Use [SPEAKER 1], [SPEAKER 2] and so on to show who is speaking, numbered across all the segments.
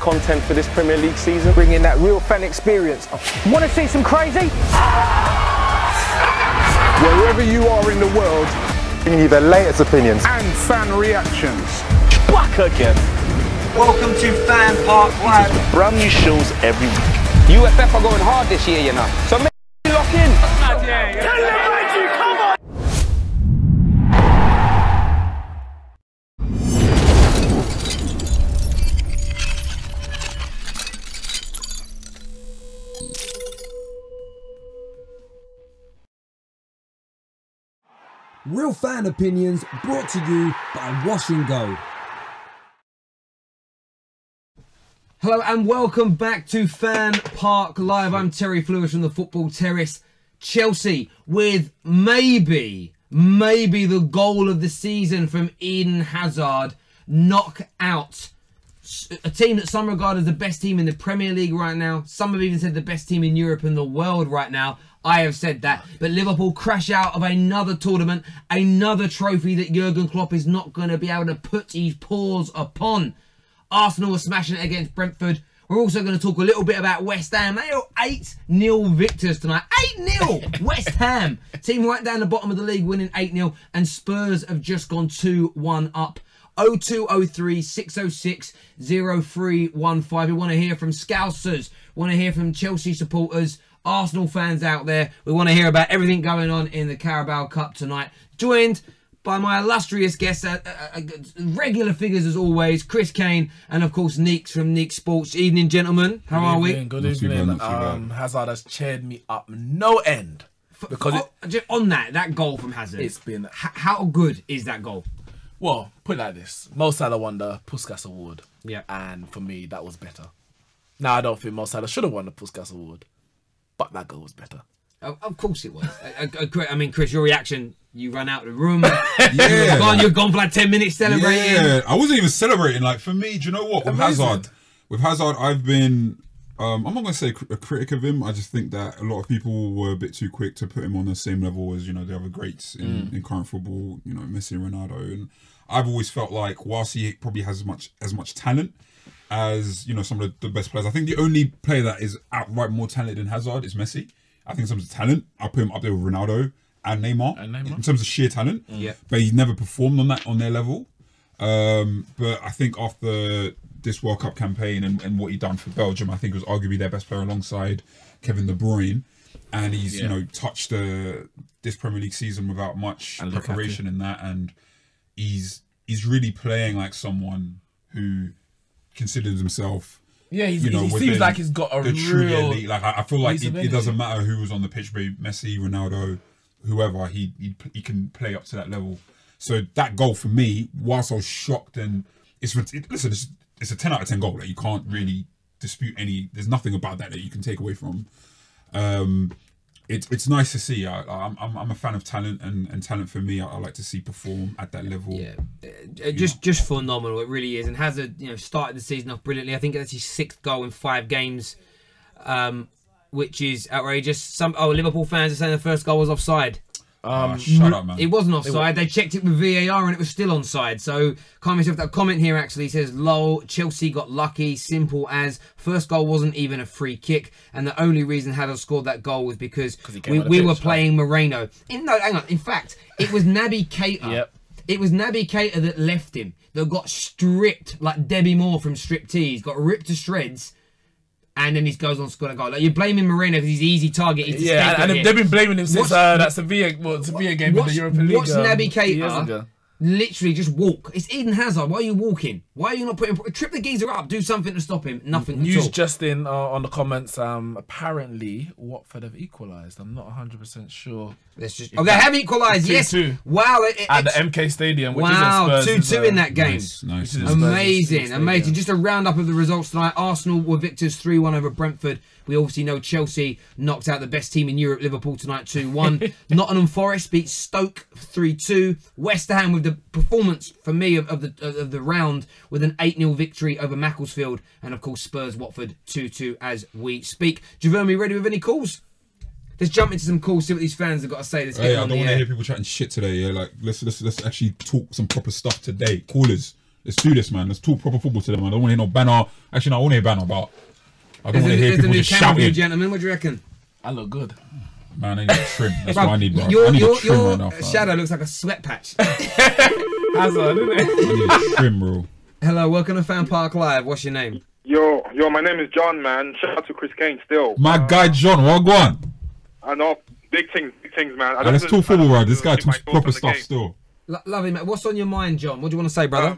[SPEAKER 1] content for this Premier League season.
[SPEAKER 2] Bringing that real fan experience. Want to see some crazy?
[SPEAKER 3] Wherever you are in the world,
[SPEAKER 4] bringing you the latest opinions
[SPEAKER 3] and fan reactions.
[SPEAKER 1] Back again.
[SPEAKER 5] Welcome to FanPark Live.
[SPEAKER 1] Brand new shows every week.
[SPEAKER 2] UFF are going hard this year, you know. So make lock in. Come on.
[SPEAKER 6] Real fan opinions brought to you by Wash and Go. Hello and welcome back to FanPark Live. I'm Terry Flewis from the Football Terrace. Chelsea with maybe the goal of the season from Eden Hazard. Knock out a team that some regard as the best team in the Premier League right now. Some have even said the best team in Europe and the world right now. I have said that. But Liverpool crash out of another tournament, another trophy that Jurgen Klopp is not going to be able to put his paws upon. Arsenal were smashing it against Brentford. We're also going to talk a little bit about West Ham. They are 8-0 victors tonight. 8-0! West Ham. Team right down the bottom of the league winning 8-0. And Spurs have just gone 2-1 up. 0203 606 0315. We want to hear from Scousers. We want to hear from Chelsea supporters. Arsenal fans out there. We want to hear about everything going on in the Carabao Cup tonight. Joined by my illustrious guests, regular figures as always, Chris Kane and of course Neeks from Neeks Sports. Evening, gentlemen. How are we?
[SPEAKER 7] Good evening. Hazard has cheered me up no end. Because
[SPEAKER 6] just on that goal from Hazard,
[SPEAKER 7] it's been...
[SPEAKER 6] How good is that goal?
[SPEAKER 7] Well, put it like this. Mo Salah won the Puskas Award.
[SPEAKER 6] Yeah. And
[SPEAKER 7] for me, that was better. Now, I don't think Mo Salah should have won the Puskas Award. But that goal was better.
[SPEAKER 6] Of course it was. I mean, Chris, your reaction, you ran out of the room. Yeah. You're gone for like 10 minutes celebrating.
[SPEAKER 8] Yeah, I wasn't even celebrating. Like, for me, do you know what? With Hazard, I've been, I'm not going to say a critic of him. I just think that a lot of people were a bit too quick to put him on the same level as, you know, the other greats in current football, you know, Messi and Ronaldo. And I've always felt like, whilst he probably has as much talent as, you know, some of the best players, I think the only player that is outright more talented than Hazard is Messi. I think in terms of talent, I'll put him up there with Ronaldo and Neymar. In terms of sheer talent.
[SPEAKER 6] Yeah.
[SPEAKER 8] But he never performed on their level. But I think after this World Cup campaign and what he done for Belgium, I think he was arguably their best player alongside Kevin De Bruyne. And he's, you know, touched this Premier League season without much preparation in that. And he's really playing like someone who considers himself...
[SPEAKER 7] Yeah, he seems like he's got a true elite.
[SPEAKER 8] Like I feel like it doesn't matter who was on the pitch, be Messi, Ronaldo, whoever. He can play up to that level. So that goal for me, whilst I was shocked, and it's a 10 out of 10 goal. Like, you can't really dispute any. There's nothing about that you can take away from. It's nice to see. I'm a fan of talent, and talent for me, I like to see perform at that level.
[SPEAKER 6] Yeah, just phenomenal. It really is. And Hazard, you know, started the season off brilliantly. I think that's his 6th goal in 5 games, which is outrageous. Liverpool fans are saying the first goal was offside.
[SPEAKER 8] Shut up, man.
[SPEAKER 6] It wasn't offside. They checked it with VAR and it was still onside. So, can't myself that comment here actually says, lol, Chelsea got lucky, simple as. First goal wasn't even a free kick. And the only reason Hazard scored that goal was because we were playing Moreno. No, hang on. In fact, it was Naby Keita.
[SPEAKER 7] Yep.
[SPEAKER 6] It was Naby Keita that left him, that got stripped like Debbie Moore from Striptease, got ripped to shreds. And then he goes on to score a goal. Like, you're blaming Moreno because he's an easy target.
[SPEAKER 7] Yeah, and they've been blaming him since that Sevilla game in the European League.
[SPEAKER 6] Watch Naby Keita literally just walk. It's Eden Hazard. Why are you walking? Why are you not putting... Trip the geezer up. Do something to stop him. Nothing
[SPEAKER 7] News
[SPEAKER 6] at all.
[SPEAKER 7] just in on the comments. Apparently, Watford have equalised. I'm not 100% sure.
[SPEAKER 6] Let's just... they have equalised. Yes.
[SPEAKER 7] 2-2.
[SPEAKER 6] Wow.
[SPEAKER 7] At the MK Stadium. Which
[SPEAKER 6] wow.
[SPEAKER 7] is
[SPEAKER 6] 2-2 in that game.
[SPEAKER 8] Nice.
[SPEAKER 6] Amazing. Amazing. Just a roundup of the results tonight. Arsenal were victors 3-1 over Brentford. We obviously know Chelsea knocked out the best team in Europe, Liverpool, tonight 2-1. Nottingham Forest beat Stoke 3-2. West Ham with the performance, for me, of the round with an 8-0 victory over Macclesfield. And, of course, Spurs Watford 2-2 as we speak. Javerme, ready with any calls? Let's jump into some calls, see what these fans have got to say.
[SPEAKER 8] I don't want to hear people chatting shit today. Yeah, like let's actually talk some proper stuff today. Callers, Let's do this, man. Let's talk proper football to them. I don't want to hear no banner. Actually, no, I want to hear banner about. I don't want to hear people just shouting.
[SPEAKER 6] Gentlemen, what do you reckon?
[SPEAKER 7] I look good.
[SPEAKER 8] Man, I need a trim. That's what I need, bro. I need a trim
[SPEAKER 6] your
[SPEAKER 8] right now.
[SPEAKER 6] shadow looks like a sweat patch.
[SPEAKER 7] Hazard, isn't it?
[SPEAKER 8] I need a trim, bro.
[SPEAKER 6] Hello, welcome to FanPark Live. What's your name?
[SPEAKER 9] Yo, my name is John, man. Shout out to Chris Kane still.
[SPEAKER 8] My guy John, what go on?
[SPEAKER 9] I know, big things, man.
[SPEAKER 8] Let's talk football, bro. This guy talks proper stuff still.
[SPEAKER 6] Lovely, mate. What's on your mind, John? What do you want to say, brother?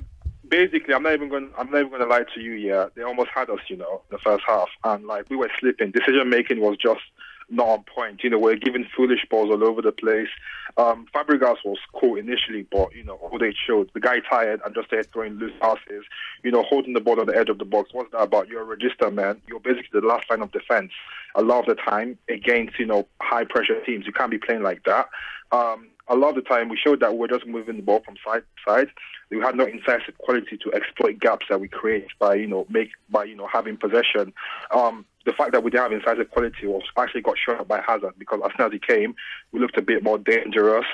[SPEAKER 9] Basically, I'm not even going to lie to you. Yeah, they almost had us, the first half, and like we were slipping. Decision making was just not on point. We're giving foolish balls all over the place. Fabregas was cool initially, but all they showed, the guy tired and just started throwing loose passes. Holding the ball on the edge of the box. What's that about? You're a register man. You're basically the last line of defense. A lot of the time against high pressure teams, you can't be playing like that. A lot of the time, we showed that we were just moving the ball from side to side. We had no incisive quality to exploit gaps that we create by having possession. The fact that we didn't have incisive quality was actually got shown up by Hazard, because as soon as he came, we looked a bit more dangerous.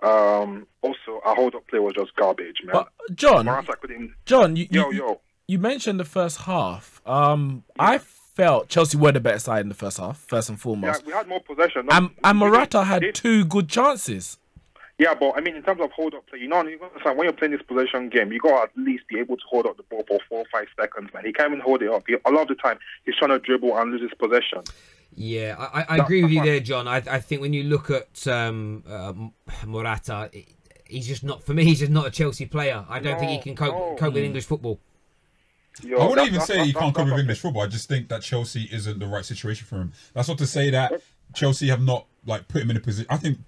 [SPEAKER 9] Also, our hold-up play was just garbage, man.
[SPEAKER 7] But John, you mentioned the first half. I felt Chelsea were the better side in the first half, first and foremost.
[SPEAKER 9] Yeah, we had more possession.
[SPEAKER 7] And Morata had 2 good chances.
[SPEAKER 9] Yeah, but I mean, in terms of hold-up play, you understand, when you're playing this possession game, you got to at least be able to hold up the ball for 4 or 5 seconds, man. He can't even hold it up. A lot of the time, he's trying to dribble and lose his possession.
[SPEAKER 6] Yeah, I agree with you there, John. I think when you look at Morata, he's just not, for me, he's just not a Chelsea player. I don't think he can cope with English football.
[SPEAKER 8] I wouldn't even say he can't cope with English football. I just think that Chelsea isn't the right situation for him. That's not to say that Chelsea have not put him in a position. I think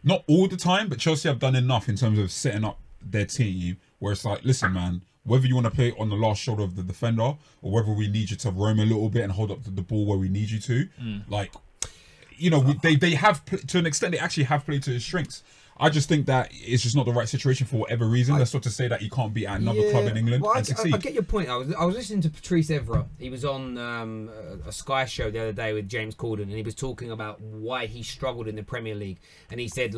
[SPEAKER 8] not all the time, but Chelsea have done enough in terms of setting up their team where it's like, listen, man, whether you want to play on the last shoulder of the defender or whether we need you to roam a little bit and hold up the ball where we need you to, they have, to an extent, they actually have played to his strengths. I just think that it's just not the right situation for whatever reason. That's not to say that he can't be at another club in England and succeed.
[SPEAKER 6] I get your point. I was listening to Patrice Evra. He was on a Sky show the other day with James Corden, and he was talking about why he struggled in the Premier League. And he said,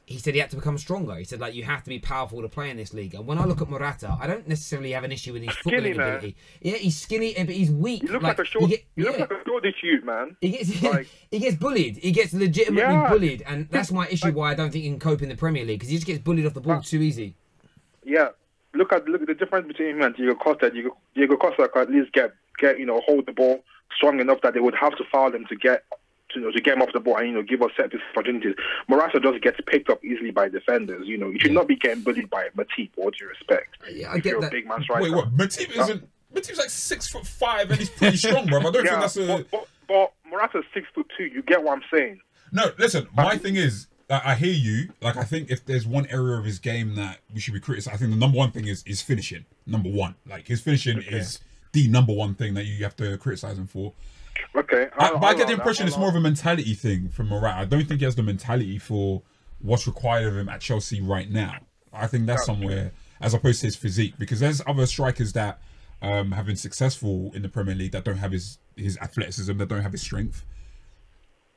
[SPEAKER 6] he had to become stronger. He said, you have to be powerful to play in this league. And when I look at Morata, I don't necessarily have an issue with his footballing ability. Yeah, he's skinny, but he's weak.
[SPEAKER 9] He looks like a Shoreditch youth, man.
[SPEAKER 6] He gets bullied. He gets legitimately bullied. And that's my issue why I don't think he can cope in the Premier League, because he just gets bullied off the ball too easy.
[SPEAKER 9] Yeah. Look at the difference between him and Diego Costa. Diego Costa could at least get hold the ball strong enough that they would have to foul him to get him off the ball and give us set piece opportunities. Morata just gets picked up easily by defenders. You should not be getting bullied by Matip, with all due respect.
[SPEAKER 6] Yeah, I get that.
[SPEAKER 9] A big man striker.
[SPEAKER 8] Wait, what? Matip isn't. Matip's like 6'5" and he's pretty strong, bro. I don't think that's a.
[SPEAKER 9] But Morata's 6'2". You get what I'm saying?
[SPEAKER 8] No, listen. My thing is, I hear you. I think if there's one area of his game that we should be criticizing, I think the number one thing is finishing. Number one, his finishing is the number one thing that you have to criticize him for.
[SPEAKER 9] Okay.
[SPEAKER 8] But I get the impression it's more of a mentality thing from Morata. I don't think he has the mentality for what's required of him at Chelsea right now. I think that's somewhere, as opposed to his physique, because there's other strikers that have been successful in the Premier League that don't have his athleticism, that don't have his strength.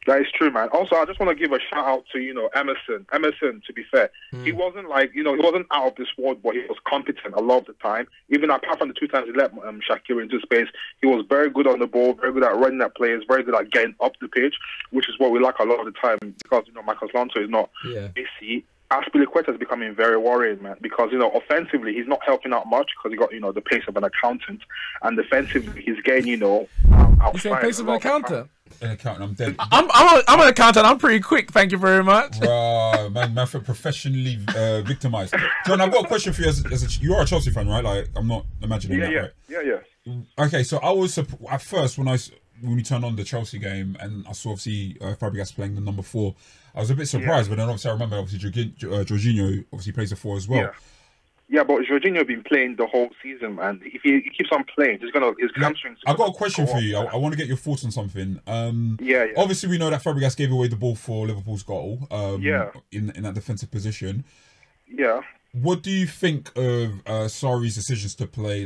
[SPEAKER 9] That is true, man. Also, I just want to give a shout out to, Emerson. Emerson, to be fair, he wasn't he wasn't out of this world, but he was competent a lot of the time. Even apart from the 2 times he let Shaqiri into space, he was very good on the ball, very good at running at players, very good at getting up the pitch, which is what we lack a lot of the time because, Marcos Alonso is not busy. Aspilicueta is becoming very worrying, man, because, offensively, he's not helping out much because he got, the pace of an accountant. And defensively, he's getting, outside.
[SPEAKER 7] You say pace of an accountant?
[SPEAKER 8] An accountant, I'm dead.
[SPEAKER 7] I'm an accountant. I'm pretty quick. Thank you very much.
[SPEAKER 8] Man, for professionally victimized. John, I've got a question for you. You are a Chelsea fan, right? I'm not imagining that, right?
[SPEAKER 9] Yeah.
[SPEAKER 8] Okay, so I was at first when we turned on the Chelsea game and I saw obviously Fabregas playing the number 4. I was a bit surprised, but then obviously I remember Jorginho obviously plays the 4 as well.
[SPEAKER 9] Yeah, but Jorginho been playing the whole season, man. If he keeps on playing, his hamstrings.
[SPEAKER 8] I got a question for you. I want to get your thoughts on something. Obviously, we know that Fabregas gave away the ball for Liverpool's goal. In that defensive position.
[SPEAKER 9] Yeah.
[SPEAKER 8] What do you think of Sarri's decisions to play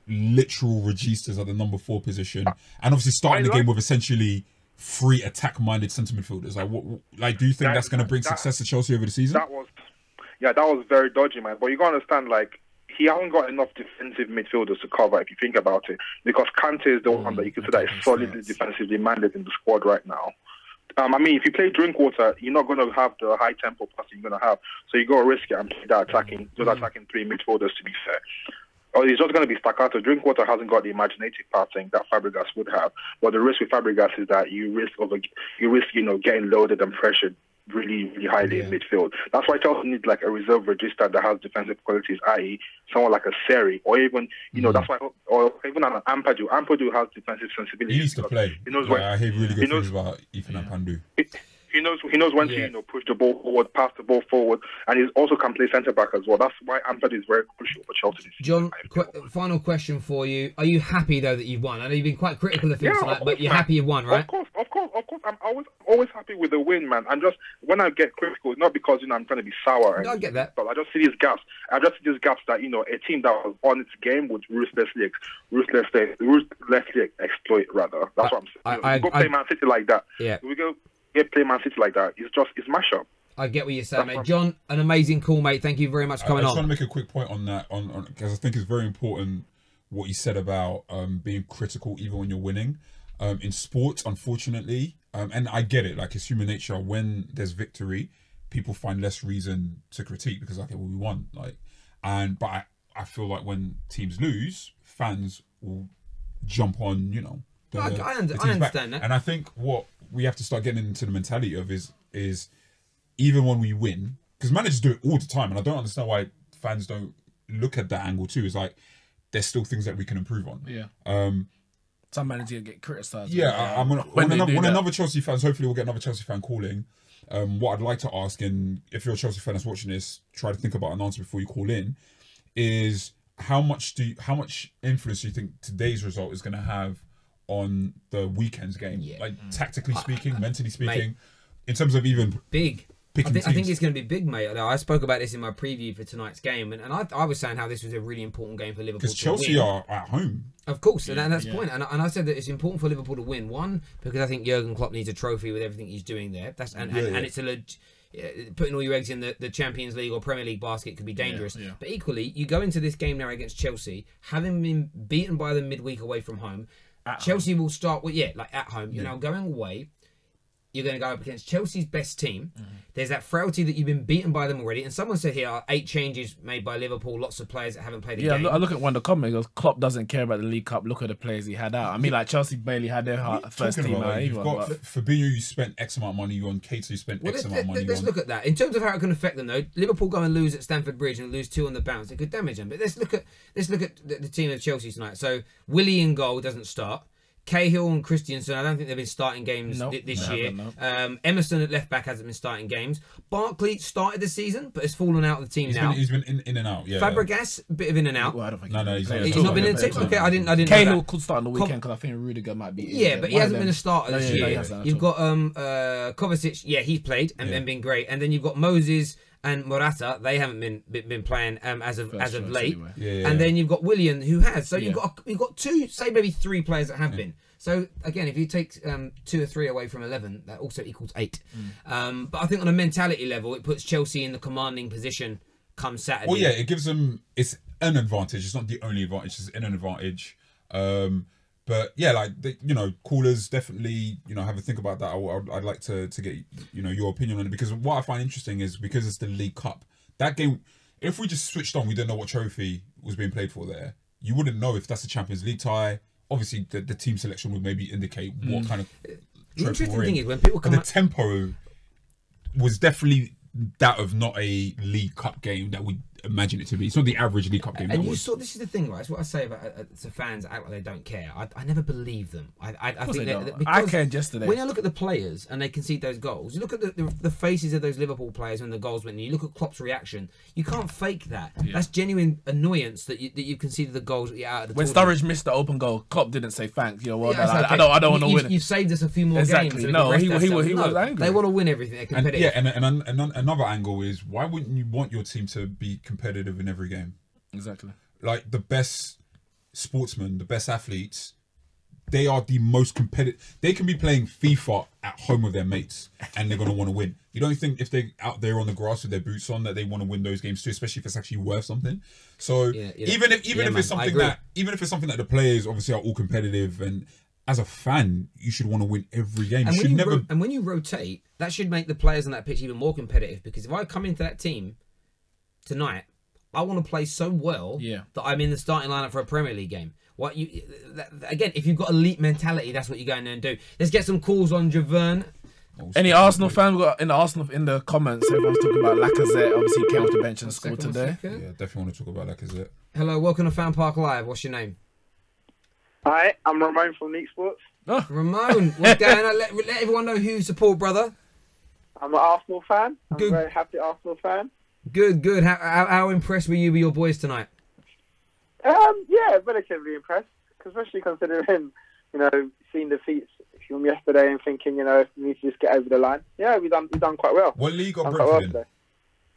[SPEAKER 8] literal registas at the number 4 position, and obviously starting the game with essentially 3 attack-minded centre midfielders? Do you think that's going to bring success to Chelsea over the season?
[SPEAKER 9] That was very dodgy, man. But you got to understand, he hasn't got enough defensive midfielders to cover, if you think about it, because Kante is the one that you consider is solidly defensively minded in the squad right now. I mean, if you play Drinkwater, you're not going to have the high tempo passing you're going to have, so you got to risk it and play that attacking, those attacking three midfielders, to be fair. Or it's just going to be staccato. Drinkwater hasn't got the imaginative passing that Fabregas would have, but the risk with Fabregas is that you risk getting loaded and pressured really, really highly in midfield. That's why Chelsea needs like a reserve register that has defensive qualities, i.e., someone like a Seri, or even that's why, or even an Ampadu. Ampadu has defensive sensibility.
[SPEAKER 8] He used to play.
[SPEAKER 9] He knows when.
[SPEAKER 8] I hear really good things about Ethan Ampadu. He knows when to push the ball forward, pass the ball forward, and he also can play centre back as well. That's why Ampadu is very crucial for Chelsea.
[SPEAKER 6] John, final question for you: are you happy though that you've won? I know you've been quite critical of things tonight, but you're happy you've won, right?
[SPEAKER 9] Of course. I'm always happy with the win, man. And just when I get critical, it's not because I'm trying to be sour.
[SPEAKER 6] I get that.
[SPEAKER 9] But I just see these gaps. I just see these gaps that a team that was on its game would ruthlessly exploit. Rather, that's what I'm saying. We go play Man City like that.
[SPEAKER 6] Yeah.
[SPEAKER 9] We go play Man City like that. It's mash up.
[SPEAKER 6] I get what you're saying, mate. John, an amazing call, mate. Thank you very much for coming on.
[SPEAKER 8] I just want to make a quick point on that, because I think it's very important what you said about being critical even when you're winning. In sports, unfortunately, and I get it, like it's human nature. When there's victory, people find less reason to critique because we won. But I feel like when teams lose, fans will jump on,
[SPEAKER 6] I understand that.
[SPEAKER 8] And I think what we have to start getting into the mentality of is even when we win, because managers do it all the time, and I don't understand why fans don't look at that angle too. Is like there's still things that we can improve on.
[SPEAKER 7] Yeah. Some managers get criticised.
[SPEAKER 8] Yeah, when another Chelsea fans, hopefully we'll get another Chelsea fan calling. What I'd like to ask, and if you're a Chelsea fan that's watching this, try to think about an answer before you call in, is how much influence do you think today's result is going to have on the weekend's game? Yeah. Like tactically speaking, mentally speaking, in terms of even
[SPEAKER 6] big. I think it's going to be big, mate. I spoke about this in my preview for tonight's game, and I was saying how this was a really important game for Liverpool.
[SPEAKER 8] Because Chelsea are at home.
[SPEAKER 6] Of course, and that's the point. And I said that it's important for Liverpool to win. One, because I think Jurgen Klopp needs a trophy with everything he's doing there. And it's putting all your eggs in the Champions League or Premier League basket could be dangerous. Yeah. But equally, you go into this game now against Chelsea, having been beaten by them midweek away from home. Chelsea will start with at home. You're now going away. You're going to go up against Chelsea's best team. There's that frailty that you've been beaten by them already. And someone said here, 8 changes made by Liverpool, lots of players that haven't played a game.
[SPEAKER 7] I look at one of the comments. Goes, Klopp doesn't care about the League Cup. Look at the players he had out. I mean, like Chelsea barely had their first team out.
[SPEAKER 8] You've got Fabinho, you spent X amount of money. You on Keita, you spent X amount of money.
[SPEAKER 6] Let's look at that. In terms of how it can affect them, though, Liverpool go and lose at Stamford Bridge and lose 2 on the bounce. It could damage them. But let's look at the team of Chelsea tonight. So Willie in goal doesn't start. Cahill and Christensen, I don't think they've been starting games this year. Emerson at left back hasn't been starting games. Barkley started the season, but has fallen out of the team now.
[SPEAKER 8] He's been in and out. Yeah.
[SPEAKER 6] Fabregas, a bit of in and out.
[SPEAKER 7] Well, I don't think
[SPEAKER 6] he's not been in the team. Okay, I didn't.
[SPEAKER 7] Cahill could start on the weekend because I think Rudiger might be.
[SPEAKER 6] Yeah, but he hasn't been a starter this year. You've got Kovacic. Yeah, he's played and been great. And then you've got Moses and Morata. They haven't been playing as of late. Anyway. And then you've got Willian, who has. So you've got 2, say maybe 3 players that have been. So again, if you take 2 or 3 away from 11, that also equals 8. But I think on a mentality level, it puts Chelsea in the commanding position come Saturday.
[SPEAKER 8] Well, yeah, it gives them. It's an advantage. It's not the only advantage. It's an advantage. But yeah, callers definitely have a think about that. I'd like to get your opinion on it, because what I find interesting is because it's the League Cup. That game, if we just switched on, we didn't know what trophy was being played for there. You wouldn't know if that's a Champions League tie. Obviously, the team selection would maybe indicate what kind of trophy
[SPEAKER 6] the interesting
[SPEAKER 8] we're in.
[SPEAKER 6] thing is when people come
[SPEAKER 8] the tempo was definitely that of not a League Cup game that we imagine it to be. It's not the average League Cup game.
[SPEAKER 6] And this is the thing, right? It's what I say about to fans act like they don't care. I never believe them. I think that
[SPEAKER 7] I cared yesterday.
[SPEAKER 6] When you look at the players and they concede those goals, you look at the faces of those Liverpool players when the goals went, and you look at Klopp's reaction. You can't fake that. Yeah. That's genuine annoyance that you conceded the goals out of the tournament.
[SPEAKER 7] When Sturridge missed the open goal, Klopp didn't say thanks. I don't want to win.
[SPEAKER 6] You've saved us a few more games.
[SPEAKER 7] No, he was angry.
[SPEAKER 6] They want to win everything. They're competitive.
[SPEAKER 8] And another angle is, why wouldn't you want your team to be competitive in every game?
[SPEAKER 7] Exactly.
[SPEAKER 8] Like the best sportsmen, the best athletes, they are the most competitive. They can be playing FIFA at home with their mates, and they're gonna want to win. You don't think if they're out there on the grass with their boots on that they want to win those games too, especially if it's actually worth something. So even if it's something that the players obviously are all competitive, and as a fan, you should want to win every game.
[SPEAKER 6] And when you rotate, that should make the players on that pitch even more competitive. Because if I come into that team tonight, I want to play so well that I'm in the starting lineup for a Premier League game. Again, if you've got elite mentality, that's what you're going there and do. Let's get some calls on Javern.
[SPEAKER 7] Any Arsenal fan got in the comments? Everyone's talking about Lacazette. Obviously, he came off the bench and scored today.
[SPEAKER 8] Yeah, definitely want to talk about Lacazette.
[SPEAKER 6] Hello, welcome to FanPark Live. What's your name?
[SPEAKER 10] Hi, I'm Ramon from Neat Sports.
[SPEAKER 6] Oh. Ramon, what's going on? Let everyone know who you support, brother.
[SPEAKER 10] I'm an Arsenal fan. I'm a very happy Arsenal fan.
[SPEAKER 6] Good. How impressed were you with your boys tonight?
[SPEAKER 10] Yeah, relatively impressed, especially considering, seeing defeats from yesterday and thinking, we need to just get over the line. Yeah, we've done quite well.
[SPEAKER 8] What league are Brentford in?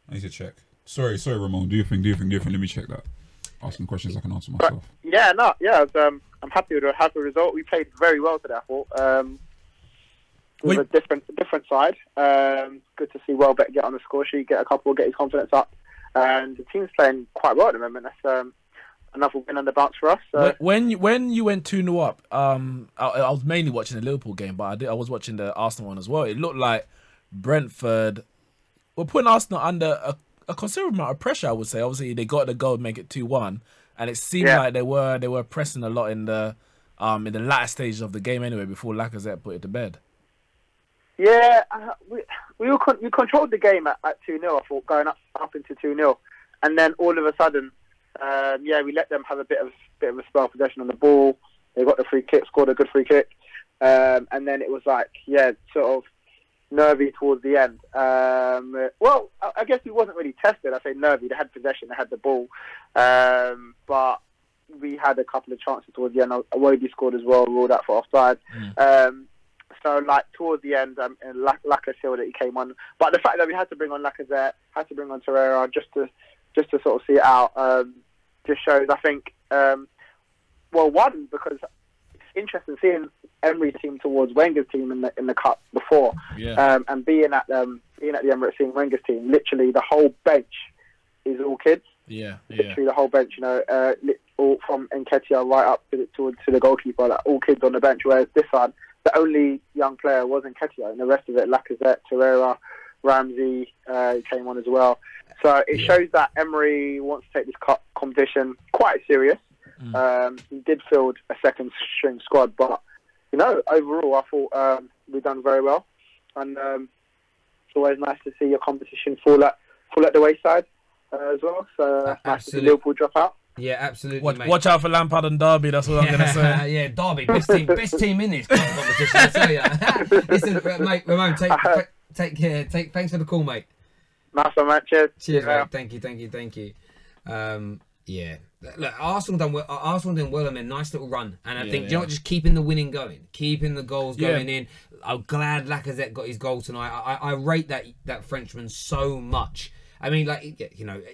[SPEAKER 8] I need to check. Sorry, Ramon. Do you think? Let me check that. Asking questions I can answer myself.
[SPEAKER 10] I'm happy with the result. We played very well today, I thought. With a different side. Good to see Welbeck get on the score sheet, get his confidence up, and the team's playing quite well at the moment. That's another win on the bounce for us. So.
[SPEAKER 7] When you went 2-0 up, I was mainly watching the Liverpool game, but I was watching the Arsenal one as well. It looked like Brentford were putting Arsenal under a considerable amount of pressure, I would say. Obviously, they got the goal to make it 2-1, and it seemed like they were pressing a lot in the latter stages of the game anyway, before Lacazette put it to bed.
[SPEAKER 10] Yeah, we controlled the game at 2-0, I thought, going up into 2-0, and then all of a sudden, we let them have a bit of a spell of possession on the ball. They got the free kick, scored a good free kick, and then it was like, sort of nervy towards the end. Well, I guess we wasn't really tested. I say nervy. They had possession, they had the ball, but we had a couple of chances towards the end. Iwobi scored as well, ruled out for offside. So, towards the end, Lacazette that he came on. But the fact that we had to bring on Lacazette, had to bring on Torreira just to sort of see it out, just shows, I think, one, because it's interesting seeing Emery's team towards Wenger's team in the cup before, and being at the Emirates, seeing Wenger's team, literally the whole bench is all kids. Literally the whole bench, all from Nketiah right up to the goalkeeper, all kids on the bench. Whereas this side, the only young player was Nketiah, and the rest of it, Lacazette, Torreira, Ramsey came on as well. So it shows that Emery wants to take this competition quite serious. He did field a second string squad, but overall I thought we've done very well, and it's always nice to see your competition fall at the wayside as well. So nice to see Liverpool drop out.
[SPEAKER 6] Yeah, absolutely.
[SPEAKER 7] Watch out for Lampard and Derby. That's what I'm gonna say.
[SPEAKER 6] Yeah, Derby, best team in this competition. I tell you. Listen, mate, Ramon, take care. Thanks for the call, mate.
[SPEAKER 10] Nice one, mate. Cheers,
[SPEAKER 6] mate. Thank you. Look, Arsenal done well on their nice little run, and I think just keeping the winning going, keeping the goals going in. I'm glad Lacazette got his goal tonight. I rate that Frenchman so much. I mean,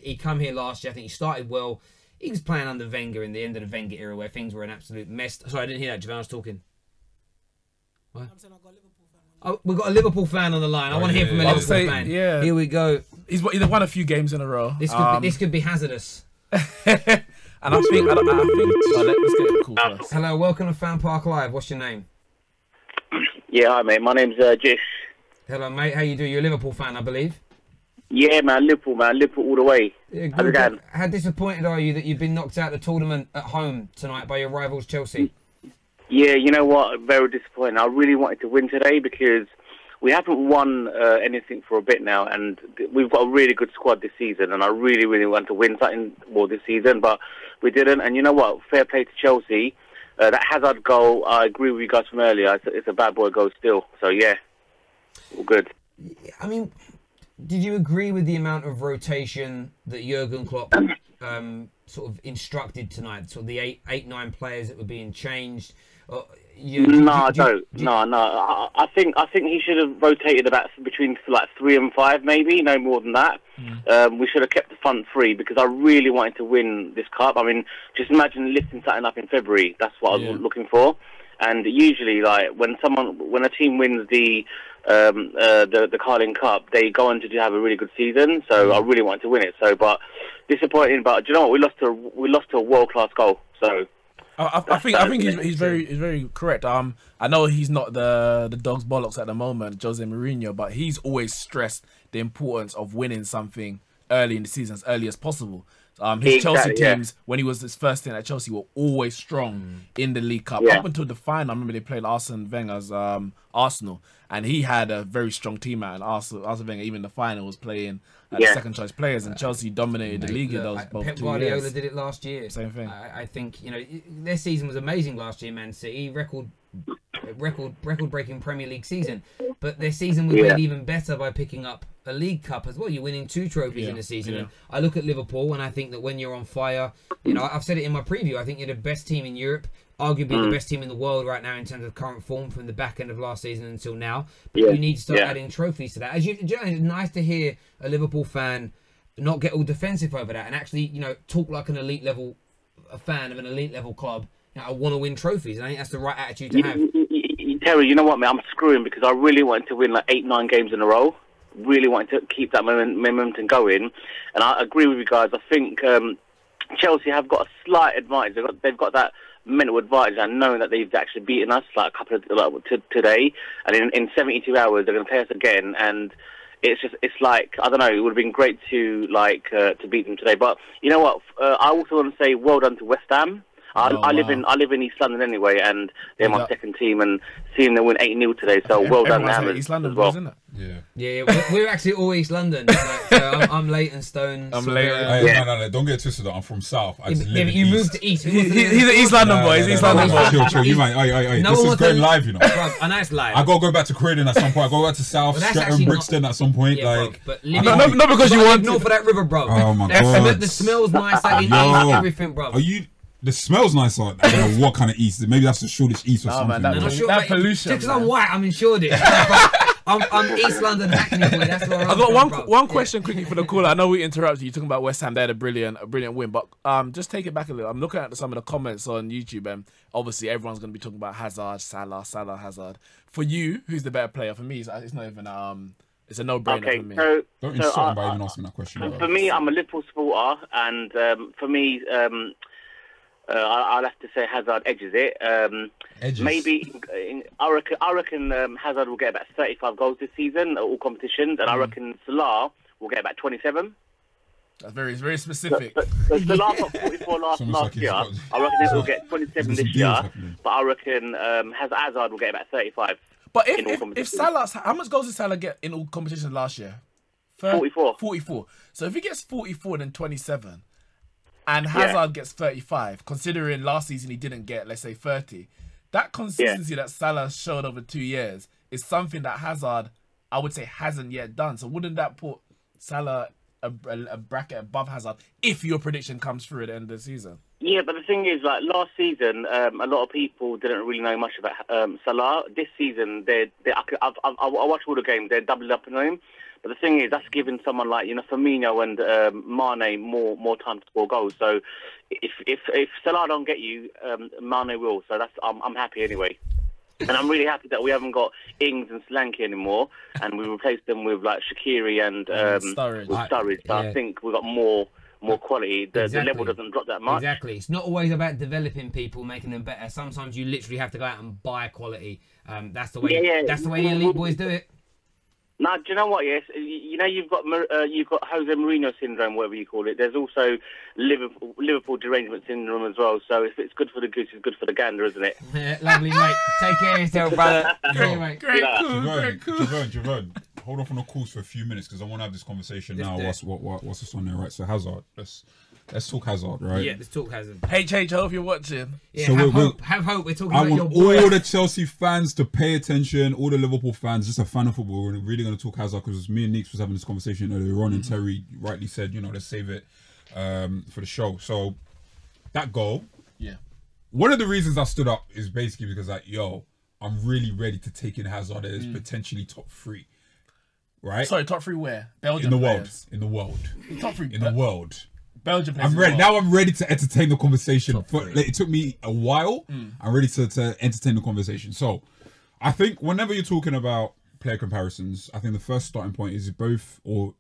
[SPEAKER 6] he come here last year. I think he started well. He was playing under Wenger in the end of the Wenger era, where things were an absolute mess. Sorry, I didn't hear that. Javon was talking. What? We've got a Liverpool fan on the line. I want to hear from a Liverpool fan. Yeah. Here we go.
[SPEAKER 7] He's won a few games in a row.
[SPEAKER 6] This could be hazardous.
[SPEAKER 7] And I think. Let's get a call first.
[SPEAKER 6] Hello, welcome to FanPark Live. What's your name?
[SPEAKER 11] Yeah, hi mate. My name's Jish.
[SPEAKER 6] Hello, mate. How you do? You're a Liverpool fan, I believe.
[SPEAKER 11] Yeah, man. Liverpool all the way.
[SPEAKER 6] Yeah, good. How disappointed are you that you've been knocked out of the tournament at home tonight by your rivals Chelsea?
[SPEAKER 11] Yeah, you know what? Very disappointing. I really wanted to win today because we haven't won anything for a bit now, and we've got a really good squad this season, and I really, really want to win something more this season, but we didn't. And you know what? Fair play to Chelsea. That Hazard goal, I agree with you guys from earlier. It's a bad boy goal still. So, yeah, all good.
[SPEAKER 6] I mean, did you agree with the amount of rotation that Jurgen Klopp sort of instructed tonight? Sort of the 8-9 players that were being changed?
[SPEAKER 11] No, I don't. I think he should have rotated about between 3 and 5, maybe, no more than that. We should have kept the front three because I really wanted to win this cup. I mean, just imagine lifting something up in February. That's what I was looking for. And usually, like when a team wins the Carling Cup, they go on to have a really good season. So I really wanted to win it. So, but disappointing. But do you know what? We lost to a world-class goal. So.
[SPEAKER 7] I think he's very correct. I know he's not the dog's bollocks at the moment, Jose Mourinho, but he's always stressed the importance of winning something early in the season, as early as possible. His Chelsea teams, when he was his first stint at Chelsea, were always strong in the League Cup. Up until the final, I remember they played Arsene Wenger's Arsenal, and he had a very strong team out. And Arsene Wenger, even the final, was playing the second choice players, and Chelsea dominated the league in those both
[SPEAKER 6] Pep
[SPEAKER 7] 2
[SPEAKER 6] Guardiola
[SPEAKER 7] years.
[SPEAKER 6] did it last year.
[SPEAKER 7] Same thing.
[SPEAKER 6] I think their season was amazing last year. Man City record-breaking Premier League season, but their season was made even better by picking up a League Cup as well. You're winning 2 trophies in a season. And I look at Liverpool, and I think that when you're on fire, I've said it in my preview. I think you're the best team in Europe, arguably the best team in the world right now in terms of current form from the back end of last season until now. But you need to start adding trophies to that. It's nice to hear a Liverpool fan not get all defensive over that and actually, talk like an elite level, a fan of an elite level club. I want to win trophies, and I think that's the right attitude to have.
[SPEAKER 11] Terry, you know what, man? I'm screwing because I really wanted to win like 8-9 games in a row. Really wanted to keep that momentum going, and I agree with you guys. I think Chelsea have got a slight advantage. They've got that mental advantage, and knowing that they've actually beaten us like a couple of today, and in 72 hours they're going to play us again, and it's like I don't know. It would have been great to beat them today, but you know what? I also want to say well done to West Ham. I live in East London anyway, and they're my second team, and seeing them win 8-0 today, so well done to
[SPEAKER 7] East London
[SPEAKER 11] as well.
[SPEAKER 7] Isn't it?
[SPEAKER 6] Yeah, we're actually all East London. So I'm Leytonstone.
[SPEAKER 8] No, don't get twisted. I'm from South. I just live in
[SPEAKER 6] you
[SPEAKER 8] East.
[SPEAKER 6] moved to East.
[SPEAKER 7] He's an East London boy. He's East London boy.
[SPEAKER 8] Chill. You might. This is going live,
[SPEAKER 6] I know it's live.
[SPEAKER 8] I gotta go back to Croydon at some point. I go back to South, Streatham, Brixton at some point.
[SPEAKER 6] But
[SPEAKER 7] not because you want
[SPEAKER 6] to. For that river, bro.
[SPEAKER 8] Oh my god.
[SPEAKER 6] The smell's nice. Everything, bro.
[SPEAKER 8] Are you? The smells nice. I don't know what kind of East. Maybe that's the Shoreditch East or something.
[SPEAKER 7] Man, that pollution.
[SPEAKER 6] Just because I'm white, I'm in Shoreditch. I'm East London Hackney boy. That's where
[SPEAKER 7] I got one question quickly for the caller. I know we interrupted you talking about West Ham. They had a brilliant win, but just take it back a little. I'm looking at some of the comments on YouTube, and obviously everyone's going to be talking about Hazard, Salah, Hazard. For you, who's the better player? For me, it's not even it's a no-brainer for me.
[SPEAKER 8] Don't insult me by even asking that question.
[SPEAKER 11] For me, I'm a Liverpool supporter, and for me, I'll have to say Hazard edges it. Maybe I reckon Hazard will get about 35 goals this season at all competitions, and I reckon Salah will get about 27.
[SPEAKER 7] That's very specific.
[SPEAKER 11] But Salah got 44 last year. I reckon he'll get 27 this year. But I reckon Hazard will get about 35.
[SPEAKER 7] But if Salah, how much goals did Salah get in all competitions last year?
[SPEAKER 11] 44.
[SPEAKER 7] 44. So if he gets 44, then 27. And Hazard gets 35, considering last season he didn't get, let's say, 30. That consistency that Salah showed over 2 years is something that Hazard, I would say, hasn't yet done. So wouldn't that put Salah a bracket above Hazard if your prediction comes through at the end of the season?
[SPEAKER 11] Yeah, but the thing is, like last season, a lot of people didn't really know much about Salah. This season, I watched all the games. They're doubling up on him. But the thing is, that's giving someone like Firmino and Mane more time to score goals. So if Salah don't get you, Mane will. So I'm happy anyway. And I'm really happy that we haven't got Ings and Solanke anymore, and we replaced them with like Shaqiri and Sturridge. So I think we've got more quality. The level doesn't drop that much.
[SPEAKER 6] Exactly. It's not always about developing people, making them better. Sometimes you literally have to go out and buy quality. That's the way. That's the way the elite boys do it.
[SPEAKER 11] Now, do you know what? Yes, you've got Jose Mourinho syndrome, whatever you call it. There's also Liverpool derangement syndrome as well. So if it's good for the goose, it's good for the gander, isn't it?
[SPEAKER 6] Lovely, mate. Take care of yourself, brother.
[SPEAKER 7] Great, cool.
[SPEAKER 8] Javon, hold off on the calls for a few minutes because I want to have this conversation now. What's this on there, right? So Hazard, let's talk Hazard, right?
[SPEAKER 6] Yeah, let's talk Hazard.
[SPEAKER 7] HH, I hope you're watching.
[SPEAKER 6] Yeah,
[SPEAKER 8] so
[SPEAKER 6] have hope. We're talking
[SPEAKER 8] about
[SPEAKER 6] your boy.
[SPEAKER 8] I want all the Chelsea fans to pay attention, all the Liverpool fans, just a fan of football. We're really going to talk Hazard because me and Neeks was having this conversation earlier on, and Terry rightly said, let's save it for the show. So that goal, one of the reasons I stood up is basically because I'm really ready to take in Hazard as potentially top 3. Right?
[SPEAKER 7] Sorry, top 3 where? Belgium
[SPEAKER 8] in the
[SPEAKER 7] players.
[SPEAKER 8] world. In the world.
[SPEAKER 7] Top 3
[SPEAKER 8] in the world.
[SPEAKER 7] Belgium plays
[SPEAKER 8] I'm
[SPEAKER 7] as
[SPEAKER 8] ready.
[SPEAKER 7] well.
[SPEAKER 8] Now I'm ready to entertain the conversation.
[SPEAKER 6] Top three.
[SPEAKER 8] It took me a while. I'm ready to entertain the conversation. So I think whenever you're talking about player comparisons, I think the first starting point is both, or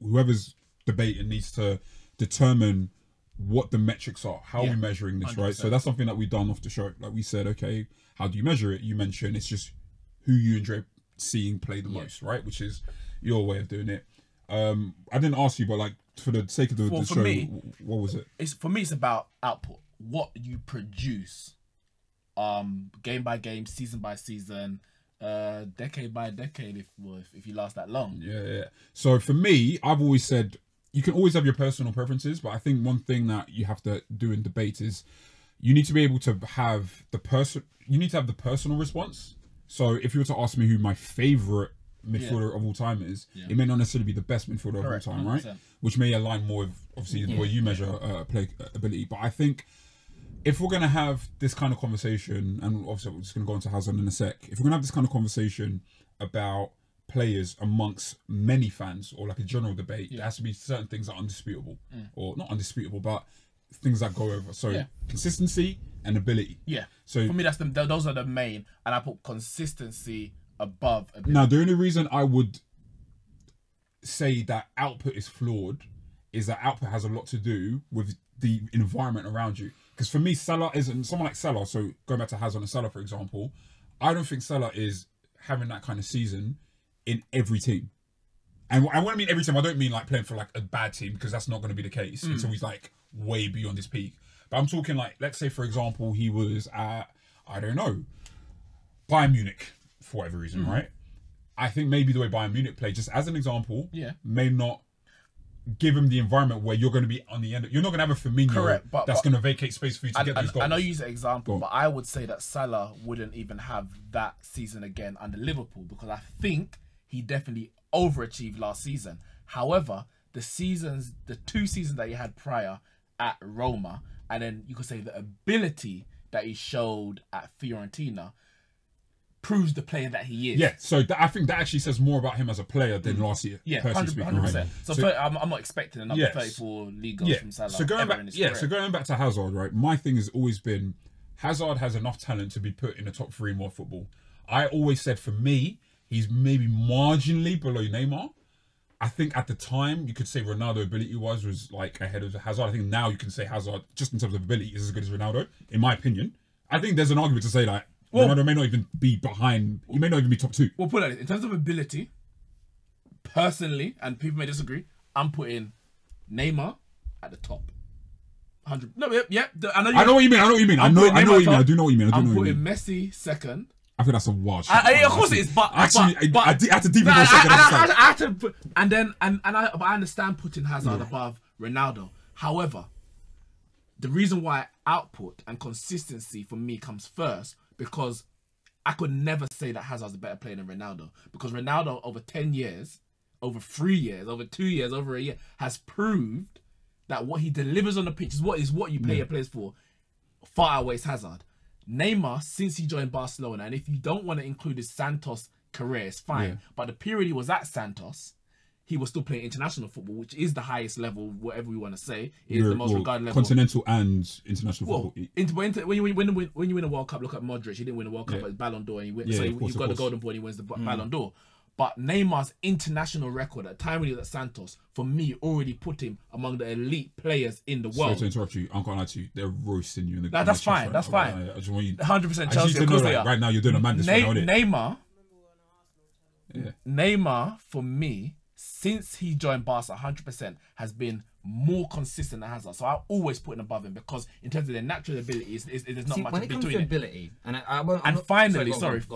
[SPEAKER 8] whoever's debating needs to determine what the metrics are. How are we measuring this, 100%. Right? So that's something that we've done off the show. Like we said, okay, how do you measure it? You mentioned it's just who you enjoy seeing play the most, right? Which is your way of doing it. I didn't ask you, but like for the sake of the show,
[SPEAKER 7] me,
[SPEAKER 8] what was it?
[SPEAKER 7] For me, it's about output. What you produce, game by game, season by season, decade by decade, if you last that long.
[SPEAKER 8] Yeah. So for me, I've always said you can always have your personal preferences, but I think one thing that you have to do in debate is you need to be able to have the personal response. So if you were to ask me who my favorite midfielder of all time is, it may not necessarily be the best midfielder of all time, 100%. Right? Which may align more with obviously the way you measure play ability. But I think if we're going to have this kind of conversation, and obviously we're just going to go into Hazard in a sec, if we're going to have this kind of conversation about players amongst many fans, or like a general debate, there has to be certain things that are undisputable, or not undisputable, but things that go over. So consistency and ability. Yeah. So
[SPEAKER 7] for me, those are the main, and I put consistency above ability.
[SPEAKER 8] Now, the only reason I would say that output is flawed is that output has a lot to do with the environment around you. Because for me, Salah isn't someone like Salah. So going back to Hazard and Salah, for example, I don't think Salah is having that kind of season in every team. And when I mean every team, I don't mean like playing for like a bad team, because that's not going to be the case until he's like way beyond his peak. But I'm talking like, let's say for example, he was at, I don't know, Bayern Munich for whatever reason, right? I think maybe the way Bayern Munich play, just as an example, may not give him the environment where you're going to be on the end. You're not going to have a Firmino that's going to vacate space for you to get those goals.
[SPEAKER 7] I know you use an example, but I would say that Salah wouldn't even have that season again under Liverpool, because I think he definitely overachieved last season. However, the 2 seasons that he had prior at Roma, and then you could say the ability that he showed at Fiorentina, proves the player that he is.
[SPEAKER 8] Yeah, so I think that actually says more about him as a player than last year.
[SPEAKER 7] Yeah, 100%. Right? So I'm not expecting another 34 league goals from Salah.
[SPEAKER 8] So going back to Hazard, right? My thing has always been Hazard has enough talent to be put in the top 3 in world football. I always said for me, he's maybe marginally below Neymar. I think at the time you could say Ronaldo ability-wise was like ahead of Hazard. I think now you can say Hazard, just in terms of ability, is as good as Ronaldo, in my opinion. I think there's an argument to say that Ronaldo may not even be behind. He may not even be top 2.
[SPEAKER 7] We'll put it in terms of ability. Personally, and people may disagree, I'm putting Neymar at the top. 100. No, yeah.
[SPEAKER 8] I know what you mean. I know what you mean. I know what you mean. I do know what you mean.
[SPEAKER 7] I'm putting Messi second.
[SPEAKER 8] I think that's a wild shit.
[SPEAKER 7] Of course it is, but
[SPEAKER 8] actually, I had to deep for a second.
[SPEAKER 7] I had to put, and I understand putting Hazard above Ronaldo. However, the reason why output and consistency for me comes first, because I could never say that Hazard's a better player than Ronaldo, because Ronaldo over 10 years, over 3 years, over 2 years, over a year has proved that what he delivers on the pitch is what you pay your players for, far outweighs Hazard. Neymar, since he joined Barcelona, and if you don't want to include his Santos career, it's fine. But the period he was at Santos, he was still playing international football, which is the highest level, whatever we want to say, is the most regarded level.
[SPEAKER 8] Continental and international football.
[SPEAKER 7] When you win a World Cup, look at Modric. He didn't win a World Cup, but Ballon d'Or, and he wins. So you've got the Golden Ball, and he wins the Ballon d'Or. But Neymar's international record at the time when he was at Santos, for me, already put him among the elite players in the world.
[SPEAKER 8] Sorry to interrupt you, I'm not gonna lie to you. They're roasting you in the
[SPEAKER 7] That's fine. That's fine. 100% Chelsea. Of course they are.
[SPEAKER 8] Right now, you're doing a madness.
[SPEAKER 7] Neymar, for me, since he joined Barca, 100% has been more consistent than Hazard. So I always put him above him, because in terms of their natural abilities, there's not much
[SPEAKER 6] when it
[SPEAKER 7] between
[SPEAKER 6] comes to ability,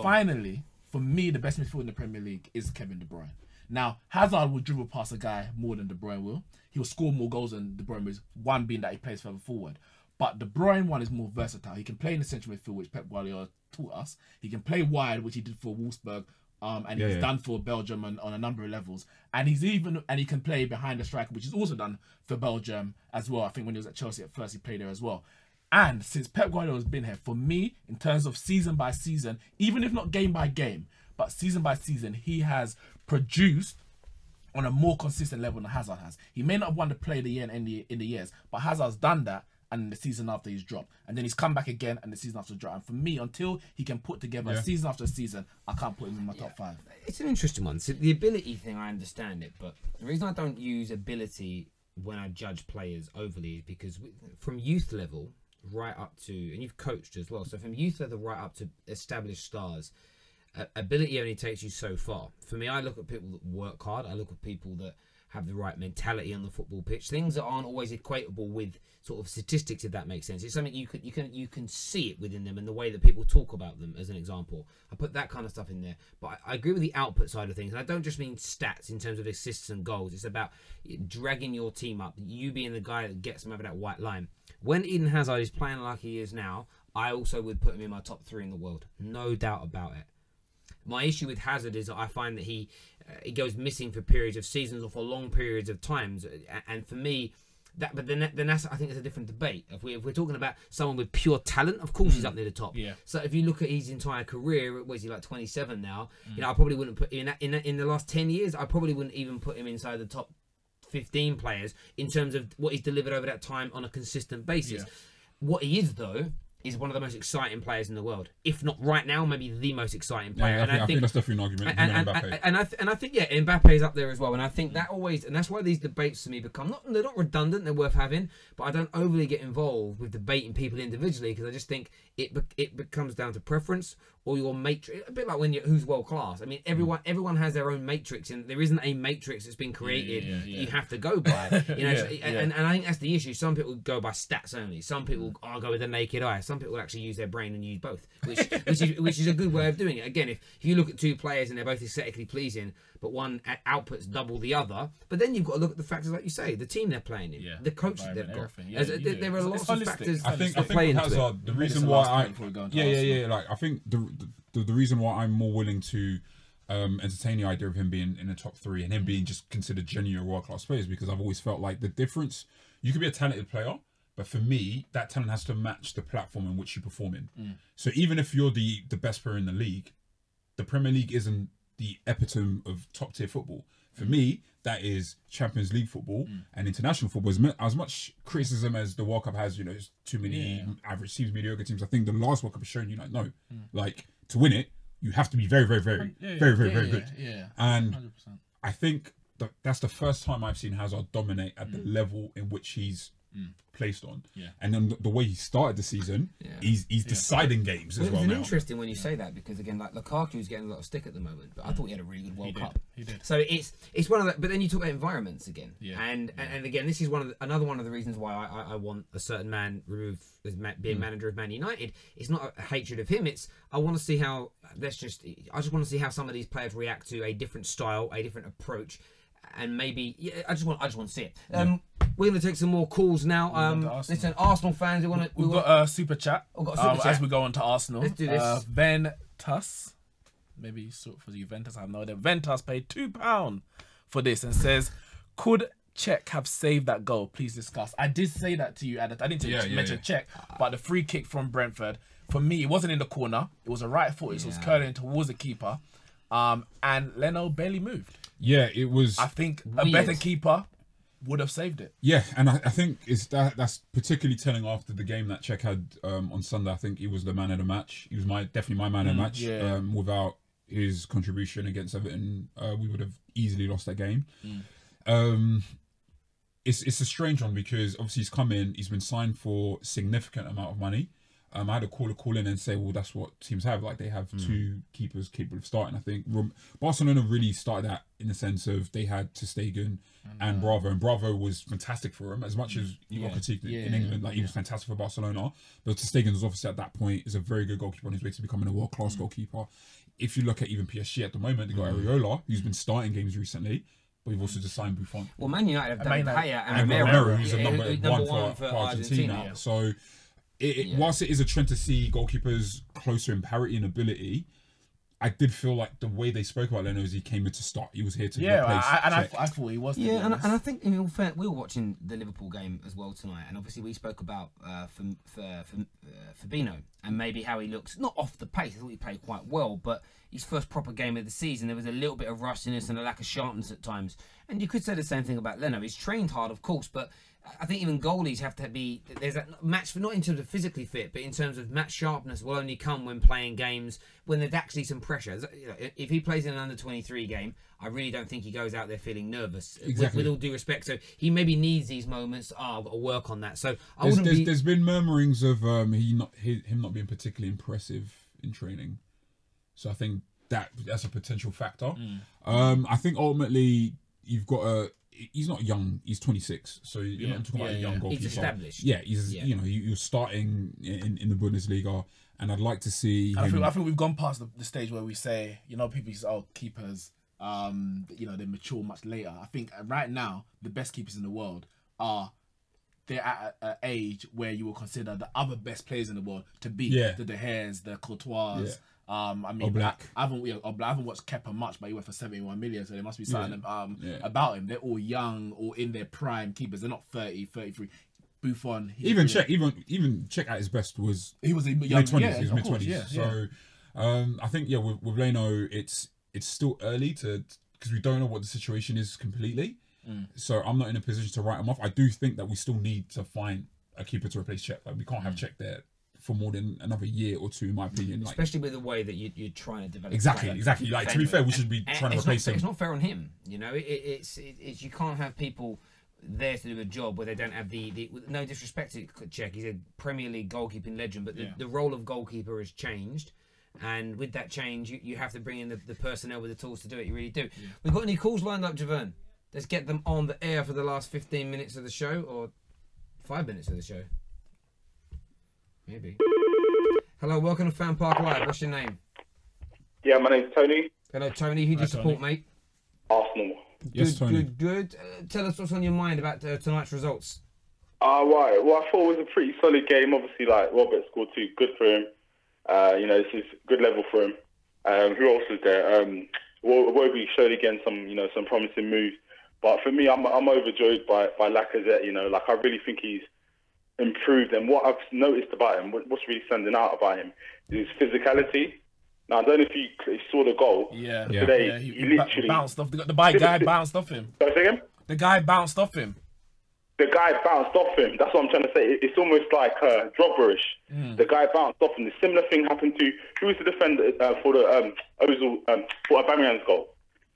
[SPEAKER 7] finally, for me, the best midfielder in the Premier League is Kevin De Bruyne. Now, Hazard will dribble past a guy more than De Bruyne will. He will score more goals than De Bruyne will, one being that he plays further forward. But De Bruyne one is more versatile. He can play in the central midfield, which Pep Guardiola taught us. He can play wide, which he did for Wolfsburg, and he's done for Belgium on a number of levels. And he can play behind the striker, which is also done for Belgium as well. I think when he was at Chelsea at first, he played there as well. And since Pep Guardiola has been here, for me, in terms of season by season, even if not game by game, but season by season, he has produced on a more consistent level than Hazard has. He may not have won the Player of the Year in the years, but Hazard's done that, and the season after he's dropped, and then he's come back again, and the season after dropped. And for me, until he can put together a season after season, I can't put him in my top 5.
[SPEAKER 6] It's an interesting one. So the ability thing, I understand it, but the reason I don't use ability when I judge players overly is because from youth level right up to, and you've coached as well, so from youth level right up to established stars, ability only takes you so far. For me, I look at people that work hard. I look at people that have the right mentality on the football pitch. Things that aren't always equatable with sort of statistics, if that makes sense. It's something you can see it within them and the way that people talk about them, as an example. I put that kind of stuff in there. But I agree with the output side of things. And I don't just mean stats in terms of assists and goals. It's about dragging your team up, you being the guy that gets them over that white line. When Eden Hazard is playing like he is now, I also would put him in my top 3 in the world. No doubt about it. My issue with Hazard is that I find that he goes missing for periods of seasons or for long periods of times, and for me, but then that's, I think it's a different debate. If we're talking about someone with pure talent, of course he's up near the top. Yeah. So if you look at his entire career, what is he, like 27 now? You know, I probably wouldn't put in the last 10 years. I probably wouldn't even put him inside the top 15 players in terms of what he's delivered over that time on a consistent basis. Yeah. What he is, though, is one of the most exciting players in the world. If not right now, maybe the most exciting player.
[SPEAKER 8] Yeah, I think that's definitely an argument.
[SPEAKER 6] And I think Mbappe is up there as well. And I think that always, and that's why these debates to me become they're not redundant. They're worth having, but I don't overly get involved with debating people individually because I just think it becomes down to preference or your matrix. A bit like when who's world class. I mean, everyone has their own matrix, and there isn't a matrix that's been created. You have to go by. You know, and I think that's the issue. Some people go by stats only. Some people go with the naked eye. Some people actually use their brain and use both, which is a good way of doing it. Again, if you look at 2 players and they're both aesthetically pleasing, but one outputs double the other, but then you've got to look at the factors like you say, the team they're playing in, the coach that they've got. There are lots of factors.
[SPEAKER 8] I think Hazard, the reason why I think the reason why I'm more willing to entertain the idea of him being in the top 3 and him being just considered genuine world class players, because I've always felt like the difference. You could be a talented player, but for me, that talent has to match the platform in which you perform in. So even if you're the best player in the league, the Premier League isn't the epitome of top tier football. For me, that is Champions League football and international football. As much criticism as the World Cup has, you know, it's too many average teams, mediocre teams. I think the last World Cup has shown you, like, no, like to win it, you have to be very, very, very, very good. And 100%. I think that's the first time I've seen Hazard dominate at the level in which he's placed on. And then the way he started the season, he's deciding games as well.
[SPEAKER 6] It's interesting when you say that, because again, like Lukaku's getting a lot of stick at the moment, but I thought he had a really good World Cup.
[SPEAKER 7] He did.
[SPEAKER 6] So it's one of the, but then you talk about environments again, and again, this is another one of the reasons why I want a certain man removed as being manager of Man United. It's not a hatred of him. It's I want to see how I just want to see how some of these players react to a different style, a different approach. And maybe I just want to see it. We're going to take some more calls now. Listen, Arsenal fans,
[SPEAKER 7] we've got a super chat.
[SPEAKER 6] Chat.
[SPEAKER 7] As we go on to Arsenal.
[SPEAKER 6] Let's do this.
[SPEAKER 7] Ventus, maybe for Juventus, I have no idea. Ventus paid £2 for this and says, "Could Czech have saved that goal? Please discuss." I did say that to you. I didn't mention Czech, but the free kick from Brentford, for me, it wasn't in the corner. It was a right foot. It was curling towards the keeper, and Leno barely moved.
[SPEAKER 8] Yeah, it was.
[SPEAKER 7] I think a better keeper would have saved it.
[SPEAKER 8] Yeah, and I think that's particularly telling after the game that Czech had on Sunday. I think he was the man of the match. He was definitely my man of the match. Yeah. Without his contribution against Everton, we would have easily lost that game. It's a strange one because obviously he's come in, he's been signed for a significant amount of money. I had a caller call in and say, well, that's what teams have. Like, they have 2 keepers capable of starting. I think Barcelona really started that in the sense of they had ter Stegen and Bravo. And Bravo was fantastic for him. As much as you got critiqued in England, like he was fantastic for Barcelona. But ter Stegen was obviously at that point is a very good goalkeeper on his way to becoming a world-class goalkeeper. If you look at even PSG at the moment, they've got Areola, who's been starting games recently. But we've also just signed Buffon.
[SPEAKER 6] Well, Man United have done Paya
[SPEAKER 8] and Romero, who's a number one for Argentina. So whilst it is a trend to see goalkeepers closer in parity and ability, I did feel like the way they spoke about Leno is he came in to start. He was here to
[SPEAKER 7] Yeah,
[SPEAKER 8] replace.
[SPEAKER 7] I thought he was.
[SPEAKER 6] Yeah, and I think in all fair, we were watching the Liverpool game as well tonight, and obviously we spoke about Fabinho and maybe how he looks not off the pace. I thought he played quite well, but his first proper game of the season, there was a little bit of rustiness and a lack of sharpness at times. And you could say the same thing about Leno. He's trained hard, of course, but I think even goalies have to be, there's that match for, not in terms of physically fit, but in terms of match sharpness will only come when playing games when there's actually some pressure. You know, if he plays in an under-23 game, I really don't think he goes out there feeling nervous.
[SPEAKER 8] Exactly.
[SPEAKER 6] With all due respect, so he maybe needs these moments. I've got to work on that. So
[SPEAKER 8] there's been murmurings of him not being particularly impressive in training. So I think that's a potential factor. I think ultimately you've got he's not young. He's 26, so you're not talking about a young goalkeeper.
[SPEAKER 6] He's established.
[SPEAKER 8] Yeah, you know, you're starting in the Bundesliga, and I'd like to see him.
[SPEAKER 7] I think we've gone past the stage where we say, you know, people say, oh, keepers, you know, they mature much later. I think right now the best keepers in the world they're at an age where you will consider the other best players in the world to be the De Gea's, the Courtois.
[SPEAKER 8] Yeah.
[SPEAKER 7] I mean, I haven't watched Kepa much, but he went for 71 million, so there must be something about him. They're all young or in their prime keepers. They're not 30, 33. Buffon.
[SPEAKER 8] Even Czech at his best was
[SPEAKER 7] he was
[SPEAKER 8] young, mid-20s. He was mid-20s. So I think with Leno, it's still early because we don't know what the situation is completely. So I'm not in a position to write him off. I do think that we still need to find a keeper to replace Czech. Like we can't have Czech there for more than another year or two, in my opinion. Like,
[SPEAKER 6] especially with the way that you're trying to develop.
[SPEAKER 8] Exactly. Like, to be fair, we should be trying to replace him.
[SPEAKER 6] It's not fair on him. You know, it's you can't have people there to do a job where they don't have the no disrespect to Czech. He's a Premier League goalkeeping legend, but the role of goalkeeper has changed. And with that change, you have to bring in the personnel with the tools to do it. You really do. Yeah. We've got any calls lined up, Javern? Let's get them on the air for the last 15 minutes of the show, or 5 minutes of the show. Maybe. Hello, welcome to FanPark Live. What's your name?
[SPEAKER 9] Yeah, my name's Tony.
[SPEAKER 6] Hello, Tony. Who do you support, mate?
[SPEAKER 9] Arsenal.
[SPEAKER 8] Yes, Tony.
[SPEAKER 6] Good. Tell us what's on your mind about tonight's results.
[SPEAKER 9] Right. Well, I thought it was a pretty solid game. Obviously, like, Robert scored 2. Good for him. You know, this is good level for him. Who else was there? Wobie showed again some promising moves. But for me, I'm overjoyed by Lacazette. You know, like, I really think he's improved. And what I've noticed about him, what's really standing out about him, is his physicality. Now, I don't know if you saw the goal. Today, he literally
[SPEAKER 7] bounced off. The guy bounced off him.
[SPEAKER 9] Sorry, say again?
[SPEAKER 7] The guy bounced off him.
[SPEAKER 9] The guy bounced off him. That's what I'm trying to say. It's almost like dropperish. The guy bounced off him. The similar thing happened to who was the defender for the Ozil for Aubameyang's goal.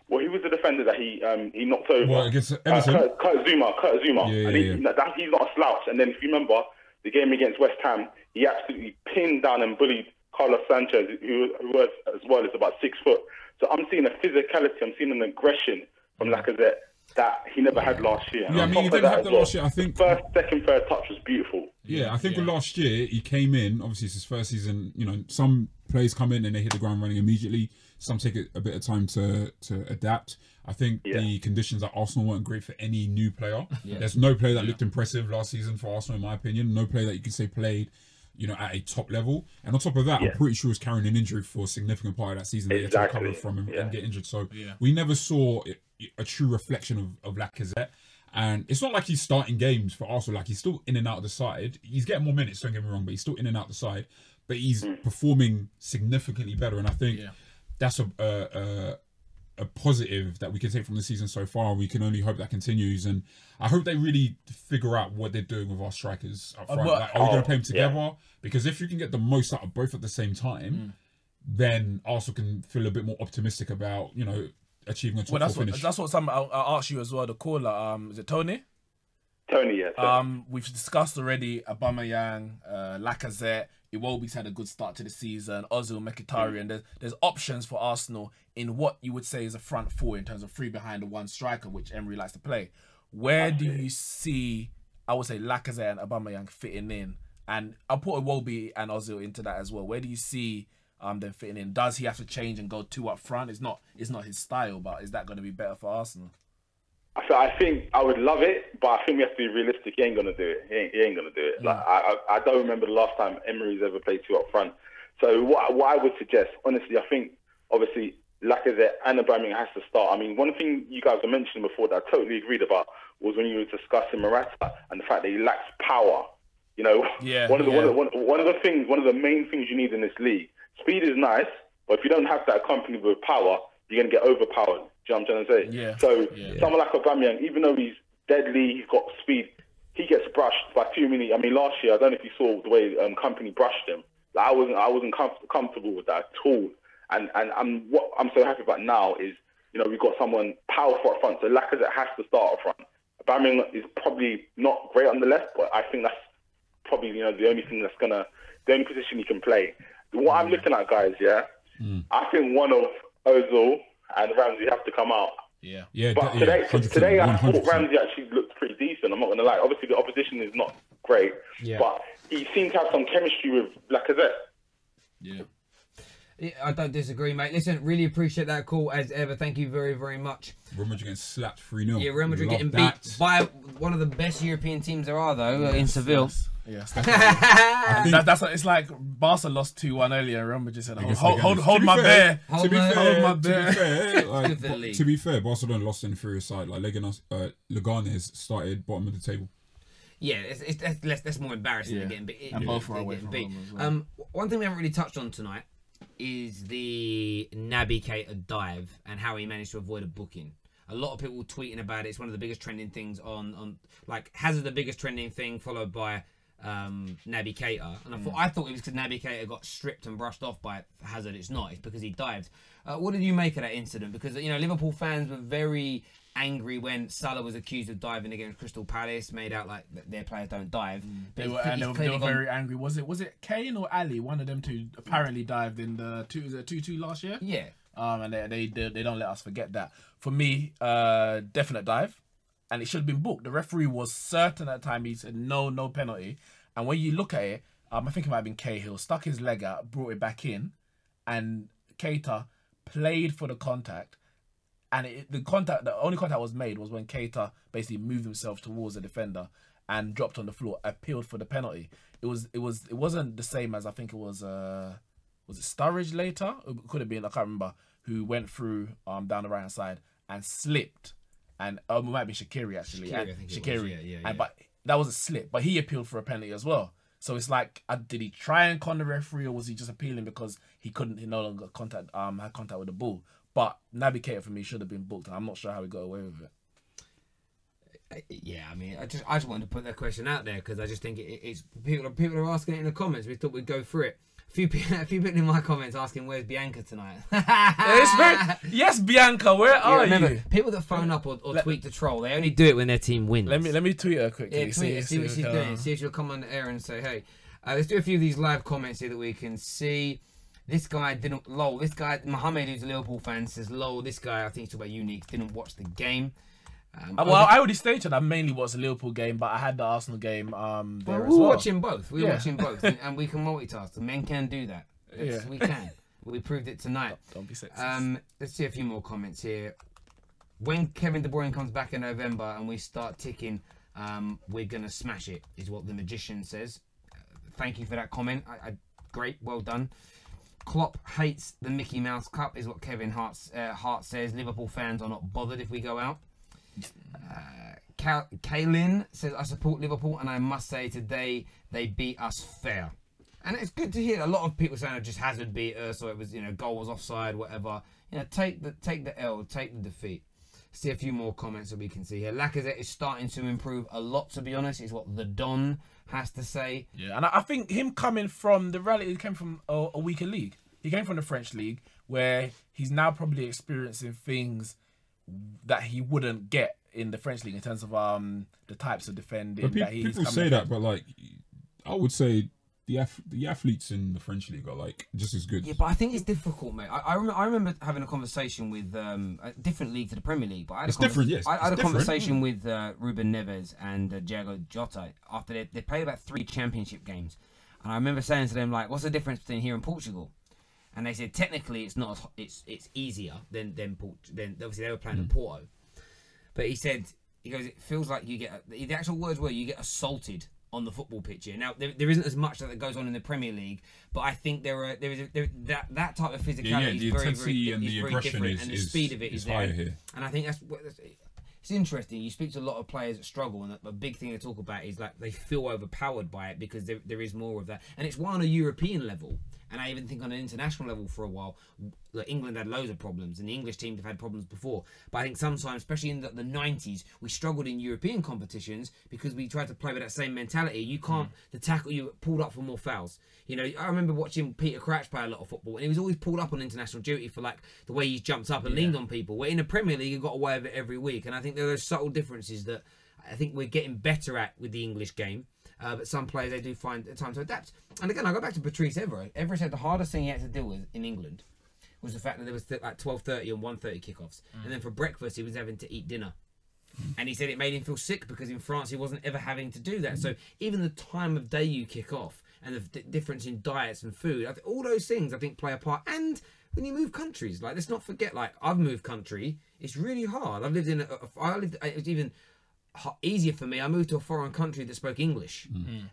[SPEAKER 9] Well, he was the defender that he knocked over.
[SPEAKER 8] Well, against Everton?
[SPEAKER 9] Kurt Zuma. He's not a slouch. And then if you remember the game against West Ham, he absolutely pinned down and bullied Carlos Sanchez, who was as well as about 6 foot. So I'm seeing a physicality. I'm seeing an aggression from Lacazette that he never had last year.
[SPEAKER 8] Yeah, I mean, he didn't have that last year. I think
[SPEAKER 9] first, second, third touch was beautiful.
[SPEAKER 8] Yeah, I think with last year, he came in, obviously it's his first season, you know, some players come in and they hit the ground running immediately. Some take a bit of time to adapt. I think the conditions at Arsenal weren't great for any new player. There's no player that looked impressive last season for Arsenal, in my opinion. No player that you can say played, you know, at a top level. And on top of that, I'm pretty sure he was carrying an injury for a significant part of that season. They had to recover from him and get injured. So we never saw a true reflection of Lacazette. And it's not like he's starting games for Arsenal. Like, he's still in and out of the side. He's getting more minutes, don't get me wrong, but he's still in and out the side. But he's performing significantly better. And I think that's a positive that we can take from the season so far. We can only hope that continues. And I hope they really figure out what they're doing with our strikers up front. Like, are we going to play them together? Because if you can get the most out of both at the same time, then Arsenal can feel a bit more optimistic about, you know, achieving a top 4 finish.
[SPEAKER 7] That's what I'll ask you as well, the caller. Is it Tony?
[SPEAKER 9] Tony, yes.
[SPEAKER 7] We've discussed already Aubameyang, Lacazette. Iwobi's had a good start to the season. Ozil, Mkhitaryan. There's options for Arsenal in what you would say is a front four in terms of 3 behind the 1 striker, which Emery likes to play. Where do you see, I would say, Lacazette and Aubameyang fitting in? And I'll put Iwobi and Ozil into that as well. Where do you see them fitting in? Does he have to change and go 2 up front? It's not his style, but is that going to be better for Arsenal?
[SPEAKER 9] So I think I would love it, but I think we have to be realistic. He ain't gonna do it. He ain't gonna do it. Like, I don't remember the last time Emery's ever played 2 up front. So what I would suggest, honestly, I think obviously Lacazette and Aubameyang has to start. I mean, one thing you guys were mentioning before that I totally agreed about was when you were discussing Morata and the fact that he lacks power. You know, one of the main things you need in this league. Speed is nice, but if you don't have that accompanied with power, you're going to get overpowered. Do you know what I'm trying to say?
[SPEAKER 7] Yeah.
[SPEAKER 9] So someone like Aubameyang, even though he's deadly, he's got speed, he gets brushed by too many. I mean, last year, I don't know if you saw the way Company brushed him. Like, I wasn't comfortable with that at all. And what I'm so happy about now is, you know, we've got someone powerful up front. So Lacazette has to start up front. Aubameyang is probably not great on the left, but I think that's probably, you know, the only position he can play. What I'm looking at, guys, I think one of Ozil and Ramsey have to come out. But today I thought Ramsey actually looked pretty decent. I'm not going to lie. Obviously, the opposition is not great, but he seemed to have some chemistry with Lacazette.
[SPEAKER 6] Yeah, I don't disagree, mate. Listen, really appreciate that call as ever. Thank you very, very much.
[SPEAKER 8] Real Madrid getting slapped 3-0.
[SPEAKER 6] Yeah, Real Madrid getting beat by one of the best European teams there are, though, in Seville.
[SPEAKER 7] Yes, it's like Barca lost 2-1 earlier. Real Madrid said, "Hold my bear, hold my bear."
[SPEAKER 8] To be fair, Barcelona lost in inferior side. Like Leganes started bottom of the table.
[SPEAKER 6] Yeah, that's more embarrassing than getting beat.
[SPEAKER 7] And both are away from home as well.
[SPEAKER 6] One thing we haven't really touched on tonight is the Naby Keita dive and how he managed to avoid a booking. A lot of people tweeting about it. It's one of the biggest trending things on like Hazard, the biggest trending thing, followed by Naby Keita. And I thought it was because Naby Keita got stripped and brushed off by Hazard. It's not. It's because he dived. What did you make of that incident? Because, you know, Liverpool fans were very angry when Salah was accused of diving against Crystal Palace, made out like their players don't dive.
[SPEAKER 7] They were very angry. Was it Kane or Ali? One of them two apparently dived in the 2-2 last year.
[SPEAKER 6] Yeah.
[SPEAKER 7] And they don't let us forget that. For me, definite dive, and it should have been booked. The referee was certain at the time. He said no penalty. And when you look at it, I think it might have been Cahill, stuck his leg out, brought it back in, and Keita played for the contact. And the only contact was made was when Keita basically moved himself towards the defender and dropped on the floor, appealed for the penalty. It wasn't the same as I think it was it Sturridge later? It could have been, I can't remember, who went through down the right hand side and slipped. And it might be Shaqiri actually. Shaqiri. But that was a slip. But he appealed for a penalty as well. So it's like, did he try and con the referee, or was he just appealing because he no longer had contact with the ball? But Naby Keita for me should have been booked. I'm not sure how he got away with it.
[SPEAKER 6] Yeah, I mean, I just wanted to put that question out there because I just think it's people are asking it in the comments. We thought we'd go through it. A few people in my comments asking where's Bianca tonight.
[SPEAKER 7] Yes, Bianca, where are you?
[SPEAKER 6] People that phone up or tweet to troll, they only do it when their team wins.
[SPEAKER 7] Let me tweet her quickly.
[SPEAKER 6] Yeah, tweet her, see what she's doing. See if she'll come on the air and say, hey. Let's do a few of these live comments here that we can see. This guy didn't, lol, this guy, Mohammed, who's a Liverpool fan, says, lol, this guy, I think he's talking about Unique, didn't watch the game.
[SPEAKER 7] Well, I already stated I mainly watched the Liverpool game, but I had the Arsenal game there as well.
[SPEAKER 6] We're watching both. We're watching both, and we can multitask. The men can do that. Yes, we can. We proved it tonight.
[SPEAKER 7] Don't be sexist.
[SPEAKER 6] Let's see a few more comments here. When Kevin De Bruyne comes back in November and we start ticking, we're going to smash it, is what the magician says. Thank you for that comment. Great, well done. Klopp hates the Mickey Mouse Cup, is what Kevin Hart says. Liverpool fans are not bothered if we go out. Kaylin says, I support Liverpool, and I must say today they beat us fair. And it's good to hear a lot of people saying it just Hazard beat us, or it was, you know, goal was offside, whatever. You know, take the L, take the defeat. See a few more comments that we can see here. Lacazette is starting to improve a lot, to be honest, is what the Don has to say.
[SPEAKER 7] Yeah, and I think him coming from the reality, he came from a weaker league. He came from the French league, where he's now probably experiencing things that he wouldn't get in the French league in terms of the types of defending.
[SPEAKER 8] But people say that, but like, I would say the athletes in the French league are like just as good.
[SPEAKER 6] Yeah, but I think it's difficult, mate. I remember having a conversation with a different league to the Premier League, but I had a conversation with Ruben Neves and Diego Jota after they played about 3 championship games, and I remember saying to them, like, what's the difference between here and Portugal? And they said technically it's not, it's easier than obviously they were playing in Porto, but he goes, it feels like you get, the actual words were, you get assaulted on the football pitch here. Now, there isn't as much that goes on in the Premier League, but I think that type of physicality is very different, and the speed of it is there.
[SPEAKER 8] Here.
[SPEAKER 6] And I think it's interesting. You speak to a lot of players that struggle, and a big thing they talk about is like they feel overpowered by it because there is more of that. And it's why on a European level, and I even think on an international level for a while, England had loads of problems, and the English teams have had problems before. But I think sometimes, especially in the 90s, we struggled in European competitions because we tried to play with that same mentality. You can't, the tackle, you pulled up for more fouls. You know, I remember watching Peter Crouch play a lot of football, and he was always pulled up on international duty for like the way he jumped up and leaned on people. Where in the Premier League, he got away with it every week. And I think there are those subtle differences that I think we're getting better at with the English game. But some players, they do find time to adapt. And again, I go back to Patrice Evra. Evra said the hardest thing he had to deal with in England was the fact that there was like 12:30 and 1:30 kickoffs. And then for breakfast, he was having to eat dinner. And he said it made him feel sick because in France, he wasn't ever having to do that. So even the time of day you kick off and the difference in diets and food, all those things, I think, play a part. And when you move countries, like, let's not forget, like, I've moved country. It's really hard. I've lived in, it was even easier for me. I moved to a foreign country that spoke English,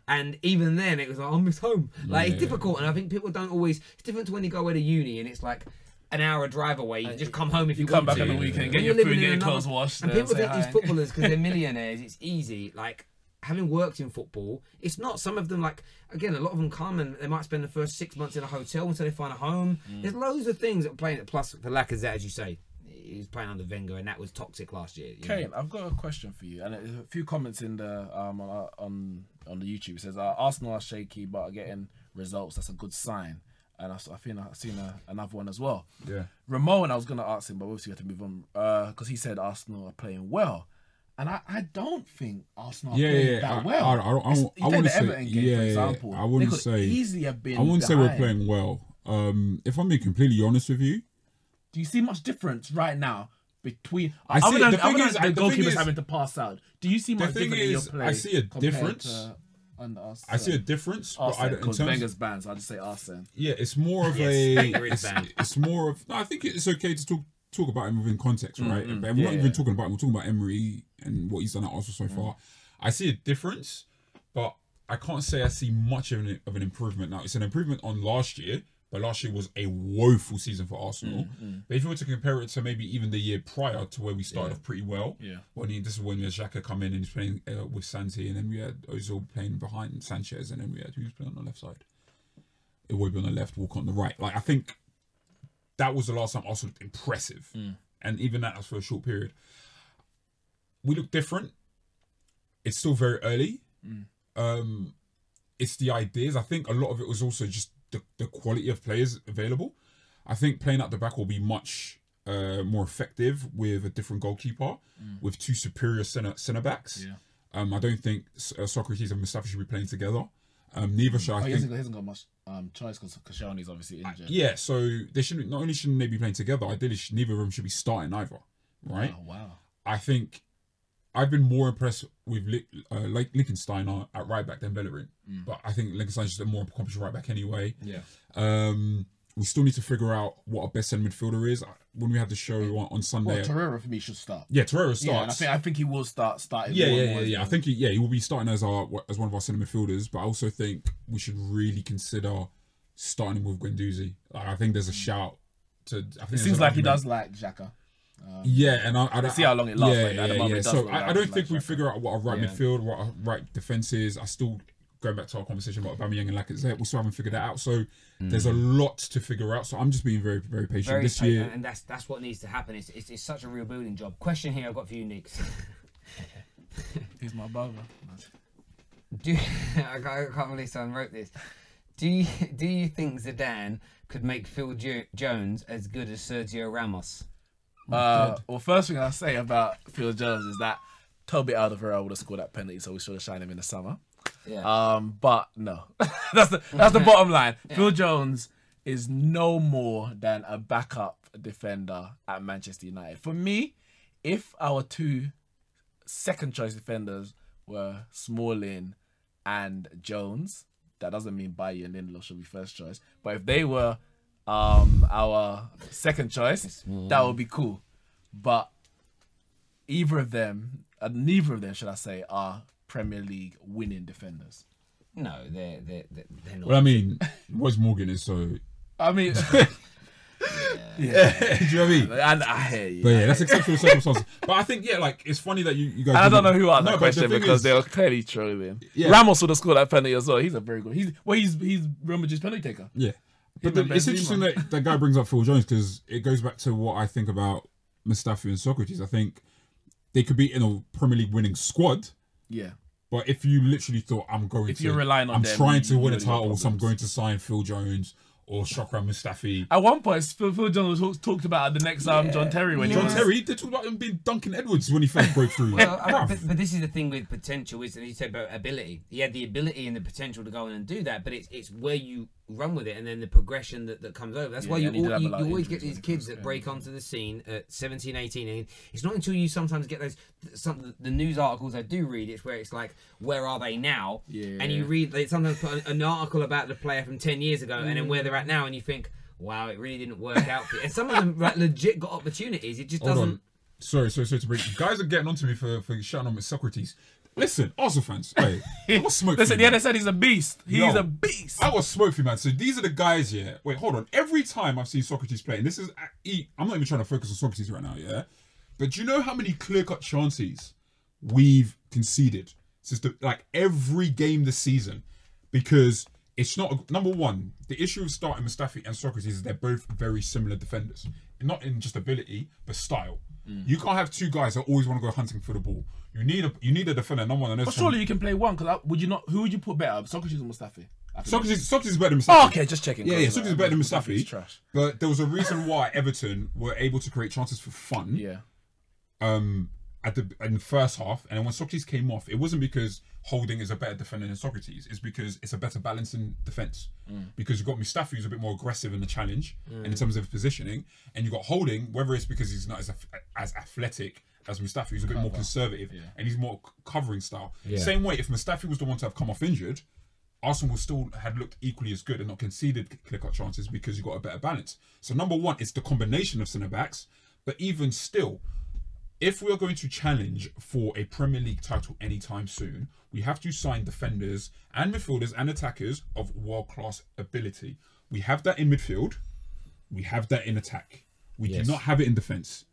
[SPEAKER 6] and even then it was like, I miss home. Like, it's difficult, and I think people don't always. It's different to when you go away to uni and it's like an hour drive away. You just come home if you
[SPEAKER 7] come back
[SPEAKER 6] to.
[SPEAKER 7] on the weekend, get your food, get your clothes washed,
[SPEAKER 6] and people think these footballers, because they're millionaires, it's easy. Like, having worked in football, it's not. Some of them, like, again, a lot of them come and they might spend the first 6 months in a hotel until they find a home. There's loads of things that are playing. Plus, for Lacazette, as you say, he was playing under Wenger, and that was toxic last year.
[SPEAKER 7] Kane, I've got a question for you, and there's a few comments in the on the YouTube. It says Arsenal are shaky but are getting results. That's a good sign. And I think I've seen another one as well. Yeah, Ramon, I was going to ask him, but obviously we have to move on because he said Arsenal are playing well. And I don't think Arsenal are playing that well.
[SPEAKER 8] I wouldn't say,
[SPEAKER 7] Everton game, for example.
[SPEAKER 8] I wouldn't say
[SPEAKER 7] easily have been.
[SPEAKER 8] I wouldn't say we're playing well. If I'm being completely honest with you,
[SPEAKER 7] do you see much difference right now between?
[SPEAKER 8] I see.
[SPEAKER 7] The goalkeepers having to pass out. Do you see much difference in your play?
[SPEAKER 8] I see a difference. I see a difference.
[SPEAKER 7] Because Wenger's banned, so I'll just say Arsene.
[SPEAKER 8] Yeah, it's more of it's more of. No, I think it's okay to talk about him within context, right? But we're not even talking about him. We're talking about Emery and what he's done at Arsenal so far. I see a difference, but I can't say I see much of an improvement now. It's an improvement on last year, but last year was a woeful season for Arsenal. But if you were to compare it to maybe even the year prior to where we started off pretty well, this is when Xhaka come in and he's playing with Santi, and then we had Ozil playing behind Sanchez, and then we had who was playing on the left side. It would be on the left, Walker on the right. Like, I think that was the last time Arsenal looked impressive, and even that was for a short period. We look different. It's still very early. It's the ideas. I think a lot of it was also just the quality of players available. I think playing at the back will be much more effective with a different goalkeeper, with two superior centre backs. I don't think Socrates and Mustafi should be playing together. Neither should.
[SPEAKER 7] He hasn't got much choice because Koscielny's obviously injured.
[SPEAKER 8] Yeah, so they shouldn't. Not only shouldn't they be playing together, ideally neither of them should be starting either. Right?
[SPEAKER 7] Oh, wow.
[SPEAKER 8] I think I've been more impressed with Liechtenstein at right back than Bellerin, but I think Liechtenstein's just a more accomplished right back anyway. Yeah. We still need to figure out what our best centre midfielder is. When we have the show on Sunday,
[SPEAKER 7] Torreira for me should start.
[SPEAKER 8] Yeah, Torreira starts.
[SPEAKER 7] Yeah, and I think he will starting.
[SPEAKER 8] Yeah. I think he will be starting as one of our centre midfielders. But I also think we should really consider starting him with Guendouzi. I think there's a shout to.
[SPEAKER 7] It seems like he does like Xhaka.
[SPEAKER 8] And I don't
[SPEAKER 7] see how long it lasts.
[SPEAKER 8] Yeah. So I don't think we figure out what our right midfield, what our right defence is. I still, going back to our conversation about Aubameyang and Lacazette, we still haven't figured that out. So there's a lot to figure out. So I'm just being very, very patient this year.
[SPEAKER 6] And that's what needs to happen. It's such a real building job. Question here I've got for you, Nix.
[SPEAKER 7] He's my brother.
[SPEAKER 6] I can't believe someone wrote this. Do you think Zidane could make Phil Jones as good as Sergio Ramos?
[SPEAKER 7] Well, first thing I'll say about Phil Jones is that Toby Alderweireld would have scored that penalty, so we should have shined him in the summer. Yeah. But no, that's the bottom line. Yeah. Phil Jones is no more than a backup defender at Manchester United. For me, if our two second choice defenders were Smalling and Jones, that doesn't mean Bailly and Lindelof should be first choice. But if they were our second choice, that would be cool. But neither of them, should I say, are Premier League winning defenders.
[SPEAKER 6] No, they're not.
[SPEAKER 8] Well, I mean, Wes Morgan is so.
[SPEAKER 7] I mean,
[SPEAKER 8] yeah. Do you know what I mean?
[SPEAKER 7] And I hear you.
[SPEAKER 8] But yeah, that's exceptional circumstances. But I think, yeah, like, it's funny that you guys.
[SPEAKER 7] And I don't know who asked that
[SPEAKER 8] but
[SPEAKER 7] question
[SPEAKER 8] the thing
[SPEAKER 7] because
[SPEAKER 8] is-
[SPEAKER 7] they were clearly trolling.
[SPEAKER 8] Yeah.
[SPEAKER 7] Ramos would have scored that penalty as well. He's a very good. He's Real Madrid's penalty taker.
[SPEAKER 8] Yeah. But
[SPEAKER 7] Him and
[SPEAKER 8] it's
[SPEAKER 7] Benzema.
[SPEAKER 8] interesting that that guy brings up Phil Jones because it goes back to what I think about Mustafi and Socrates. I think they could be in a Premier League winning squad,
[SPEAKER 7] Yeah.
[SPEAKER 8] but if you literally thought
[SPEAKER 7] If you're relying on
[SPEAKER 8] I'm
[SPEAKER 7] them,
[SPEAKER 8] trying to
[SPEAKER 7] you
[SPEAKER 8] win a
[SPEAKER 7] really got
[SPEAKER 8] title, so I'm
[SPEAKER 7] problems.
[SPEAKER 8] going to sign Phil Jones or Shokran Mustafi.
[SPEAKER 7] At one point, Phil Jones was talked about at the next John Terry when
[SPEAKER 8] John Terry, they talked about him being Duncan Edwards when he first broke through.
[SPEAKER 6] Well,
[SPEAKER 8] Bruv.
[SPEAKER 6] but this is the thing with potential, isn't it? You said about ability. He had the ability and the potential to go in and do that, but it's where you run with it and then the progression that comes over. That's why you
[SPEAKER 7] and he did have a lot of
[SPEAKER 6] always get
[SPEAKER 7] injuries
[SPEAKER 6] these
[SPEAKER 7] when he
[SPEAKER 6] kids
[SPEAKER 7] first
[SPEAKER 6] that
[SPEAKER 7] came,
[SPEAKER 6] break onto the scene at 17, 18. And it's not until you sometimes get the news articles I do read, it's where it's like, where are they now?
[SPEAKER 7] Yeah.
[SPEAKER 6] And you read, they sometimes put an article about the player from 10 years ago and then where they're at now, and you think, wow, it really didn't work out for you. And some of them like, legit got opportunities. It just
[SPEAKER 8] Hold
[SPEAKER 6] doesn't.
[SPEAKER 8] on. Sorry to break. Guys are getting onto me for shouting on with Socrates. Listen, Arsenal fans, hey, I got smoke.
[SPEAKER 7] Listen,
[SPEAKER 8] for you,
[SPEAKER 7] yeah,
[SPEAKER 8] man.
[SPEAKER 7] they said he's a beast. He's
[SPEAKER 8] Yo,
[SPEAKER 7] a beast.
[SPEAKER 8] I got smoke for you, man. So these are the guys, yeah. Wait, hold on. Every time I've seen Socrates play, and this is, I'm not even trying to focus on Socrates right now, yeah. But do you know how many clear-cut chances we've conceded since every game this season? Because it's not number one. The issue of starting Mustafi and Socrates is they're both very similar defenders, not in just ability but style. You can't have two guys that always want to go hunting for the ball. You need a defender. Number one.
[SPEAKER 7] But surely you can play one. Because would you not? Who would you put better, Socrates or Mustafi?
[SPEAKER 8] Socrates is better than Mustafi.
[SPEAKER 7] Oh, okay, just checking.
[SPEAKER 8] Yeah, Socrates is better than
[SPEAKER 7] Mustafi's
[SPEAKER 8] Mustafi.
[SPEAKER 7] trash.
[SPEAKER 8] But there was a reason why Everton were able to create chances for fun.
[SPEAKER 7] Yeah.
[SPEAKER 8] In the first half, and then when Socrates came off, it wasn't because Holding is a better defender than Socrates. It's because it's a better balance in defence. Because you've got Mustafi who's a bit more aggressive in the challenge and in terms of positioning, and you've got Holding, whether it's because he's not as athletic as Mustafi, who's a bit more conservative and he's more covering style. Same way, if Mustafi was the one to have come off injured, Arsenal still had looked equally as good and not conceded clear-cut chances because you got a better balance. So number one, it's the combination of centre backs, but even still, if we are going to challenge for a Premier League title anytime soon, we have to sign defenders and midfielders and attackers of world-class ability. We have that in midfield. We have that in attack. We do not have it in defence.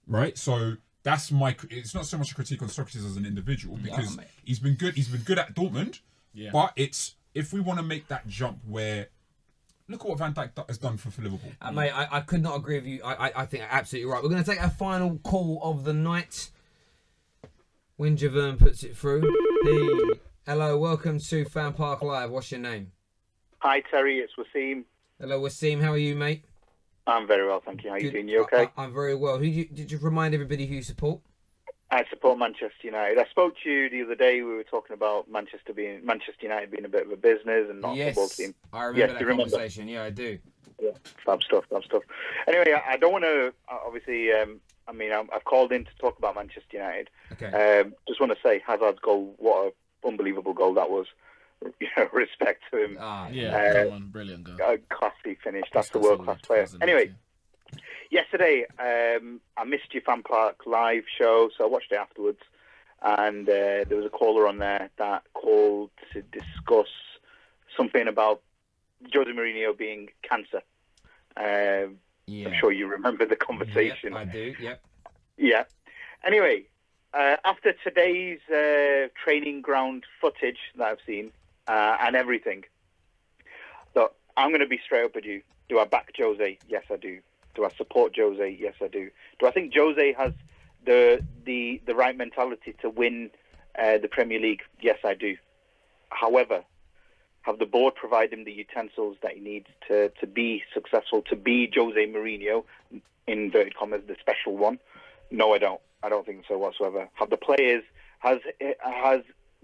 [SPEAKER 8] Right? So that's it's not so much a critique on Socrates as an individual because he's been good. He's been good at Dortmund. Yeah. But it's if we want to make that jump where look at what Van Dijk has done for Liverpool.
[SPEAKER 6] Mate, I could not agree with you. I think absolutely right. We're going to take a final call of the night. When Javerne puts it through. Hey, hello, welcome to FanPark Live. What's your name?
[SPEAKER 10] Hi, Terry. It's Wasim.
[SPEAKER 6] Hello, Wasim. How are you, mate?
[SPEAKER 10] I'm very well, thank you. How are you doing? You okay?
[SPEAKER 6] I'm very well. Did you remind everybody who you support?
[SPEAKER 10] I support Manchester United. I spoke to you the other day. We were talking about Manchester United being a bit of a business and not a football team.
[SPEAKER 6] I remember that conversation. Yeah, I do.
[SPEAKER 10] Yeah, fab stuff. Anyway, I don't want to. Obviously, I've called in to talk about Manchester United.
[SPEAKER 6] Okay.
[SPEAKER 10] Just want to say Hazard's goal. What an unbelievable goal that was. Respect to him.
[SPEAKER 7] Brilliant goal.
[SPEAKER 10] Classy finish. That's the world-class player. Anyway. Yesterday, I missed your FanPark live show, so I watched it afterwards. And there was a caller on there that called to discuss something about Jose Mourinho being cancer. I'm sure you remember the conversation.
[SPEAKER 6] Yep, I do, yep.
[SPEAKER 10] Yeah. Anyway, after today's training ground footage that I've seen and everything, so I'm going to be straight up with you. Do I back Jose? Yes, I do. Do I support Jose? Yes, I do. Do I think Jose has the right mentality to win the Premier League? Yes, I do. However, have the board provided him the utensils that he needs to be successful, to be Jose Mourinho, in inverted commas, the special one? No, I don't. I don't think so whatsoever. Have the players, has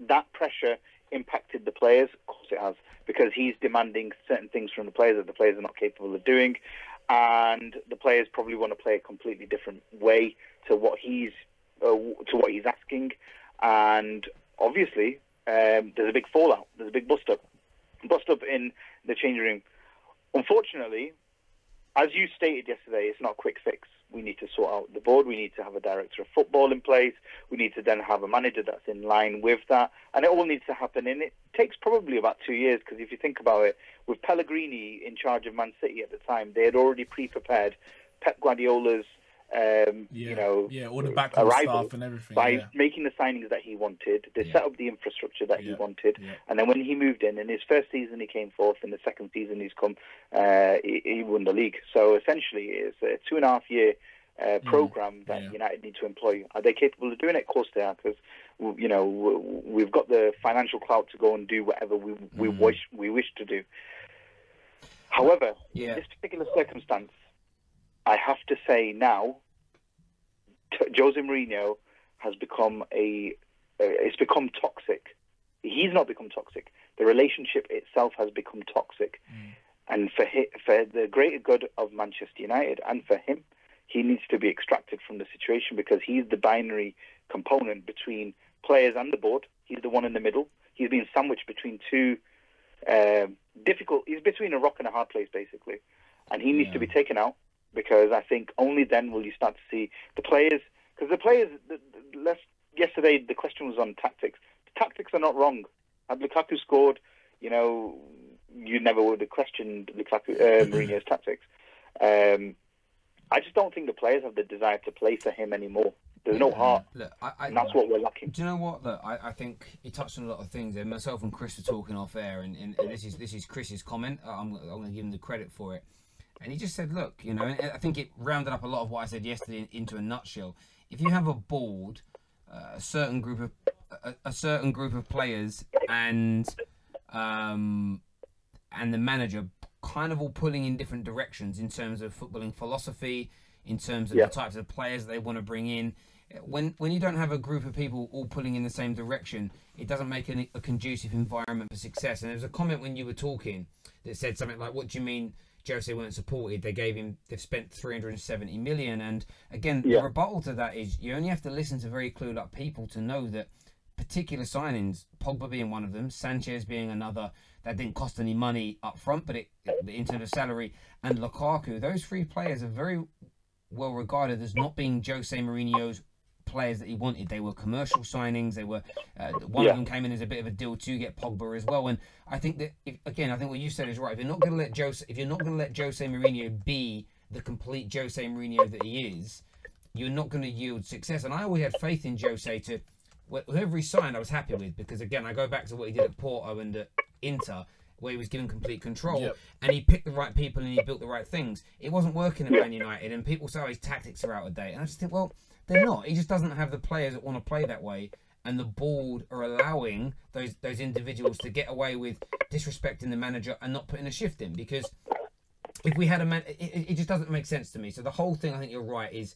[SPEAKER 10] that pressure impacted the players? Of course it has, because he's demanding certain things from the players that the players are not capable of doing. And the players probably want to play a completely different way to what he's asking. And obviously, there's a big fallout. There's a big bust up in the changing room. Unfortunately,
[SPEAKER 12] as you stated yesterday, it's not a quick fix. We need to sort out the board. We need to have a director of football in place. We need to then have a manager that's in line with that. And it all needs to happen. And it takes probably about 2 years, because if you think about it, with Pellegrini in charge of Man City at the time, they had already pre-prepared Pep Guardiola's
[SPEAKER 7] all the backroom staff and everything
[SPEAKER 12] by making the signings that he wanted. They set up the infrastructure that he wanted, and then when he moved in his first season, he came fourth. In the second season, he won the league. So essentially, it's a 2.5 year program that United need to employ. Are they capable of doing it? Of course they are, because we've got the financial clout to go and do whatever we wish to do. However, in this particular circumstance, I have to say now, Jose Mourinho has become it's become toxic. He's not become toxic. The relationship itself has become toxic. And for the greater good of Manchester United and for him, he needs to be extracted from the situation, because he's the binary component between players and the board. He's the one in the middle. He's been sandwiched between two he's between a rock and a hard place, basically. And he needs to be taken out, because I think only then will you start to see the players. Because the players, yesterday the question was on tactics. The tactics are not wrong. Had Lukaku scored, you never would have questioned Mourinho's tactics. I just don't think the players have the desire to play for him anymore. There's no heart, and that's what we're lacking.
[SPEAKER 6] Do you know what? Look, I think he touched on a lot of things there. Myself and Chris were talking off air, and this is Chris's comment. I'm going to give him the credit for it. And he just said, look, and I think it rounded up a lot of what I said yesterday into a nutshell. If you have a board, a certain group of players, and the manager kind of all pulling in different directions in terms of footballing philosophy, in terms of the types of players they want to bring in. When you don't have a group of people all pulling in the same direction, it doesn't make a conducive environment for success. And there was a comment when you were talking that said something like, what do you mean Jose weren't supported? They've spent 370 million. And again, the rebuttal to that is you only have to listen to very clued up people to know that particular signings, Pogba being one of them, Sanchez being another, that didn't cost any money up front, but in terms of salary, and Lukaku, those three players are very well regarded as not being Jose Mourinho's players that he wanted. They were commercial signings. They were one of them came in as a bit of a deal to get Pogba as well. And I think that I think what you said is right. If you're not going to let Jose Mourinho be the complete Jose Mourinho that he is, you're not going to yield success. And I always had faith in Jose to whoever he signed, I was happy with, because again, I go back to what he did at Porto and at Inter, where he was given complete control, and he picked the right people and he built the right things. It wasn't working at Man United, and people say his tactics are out of date. And I just think, well, they're not. He just doesn't have the players that want to play that way, and the board are allowing those individuals to get away with disrespecting the manager and not putting a shift in. Because if we had it just doesn't make sense to me. So the whole thing, I think you're right, is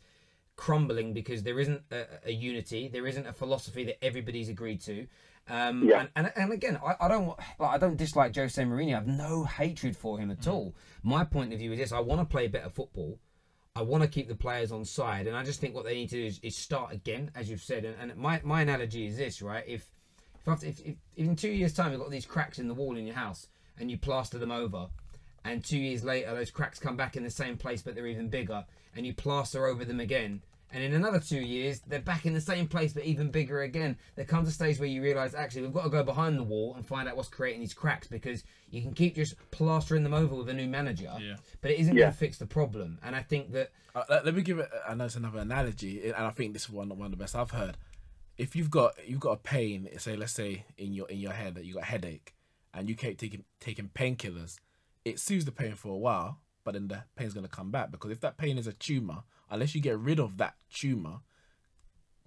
[SPEAKER 6] crumbling because there isn't a unity, there isn't a philosophy that everybody's agreed to. And again, I don't dislike Jose Mourinho. I have no hatred for him at all. My point of view is this: I want to play better football. I want to keep the players on side, and I just think what they need to do is start again, as you've said. And my analogy is this, right? If in 2 years' time you've got these cracks in the wall in your house and you plaster them over, and 2 years later those cracks come back in the same place but they're even bigger, and you plaster over them again, and in another 2 years they're back in the same place but even bigger again, there comes a stage where you realise actually we've got to go behind the wall and find out what's creating these cracks, because you can keep just plastering them over with a new manager, but it isn't going to fix the problem. And I think that
[SPEAKER 7] let me give it. I know it's another analogy, and I think this is one of the best I've heard. If you've got a pain, let's say in your head that you got a headache, and you keep taking painkillers, it soothes the pain for a while, but then the pain's going to come back, because if that pain is a tumour, unless you get rid of that tumour,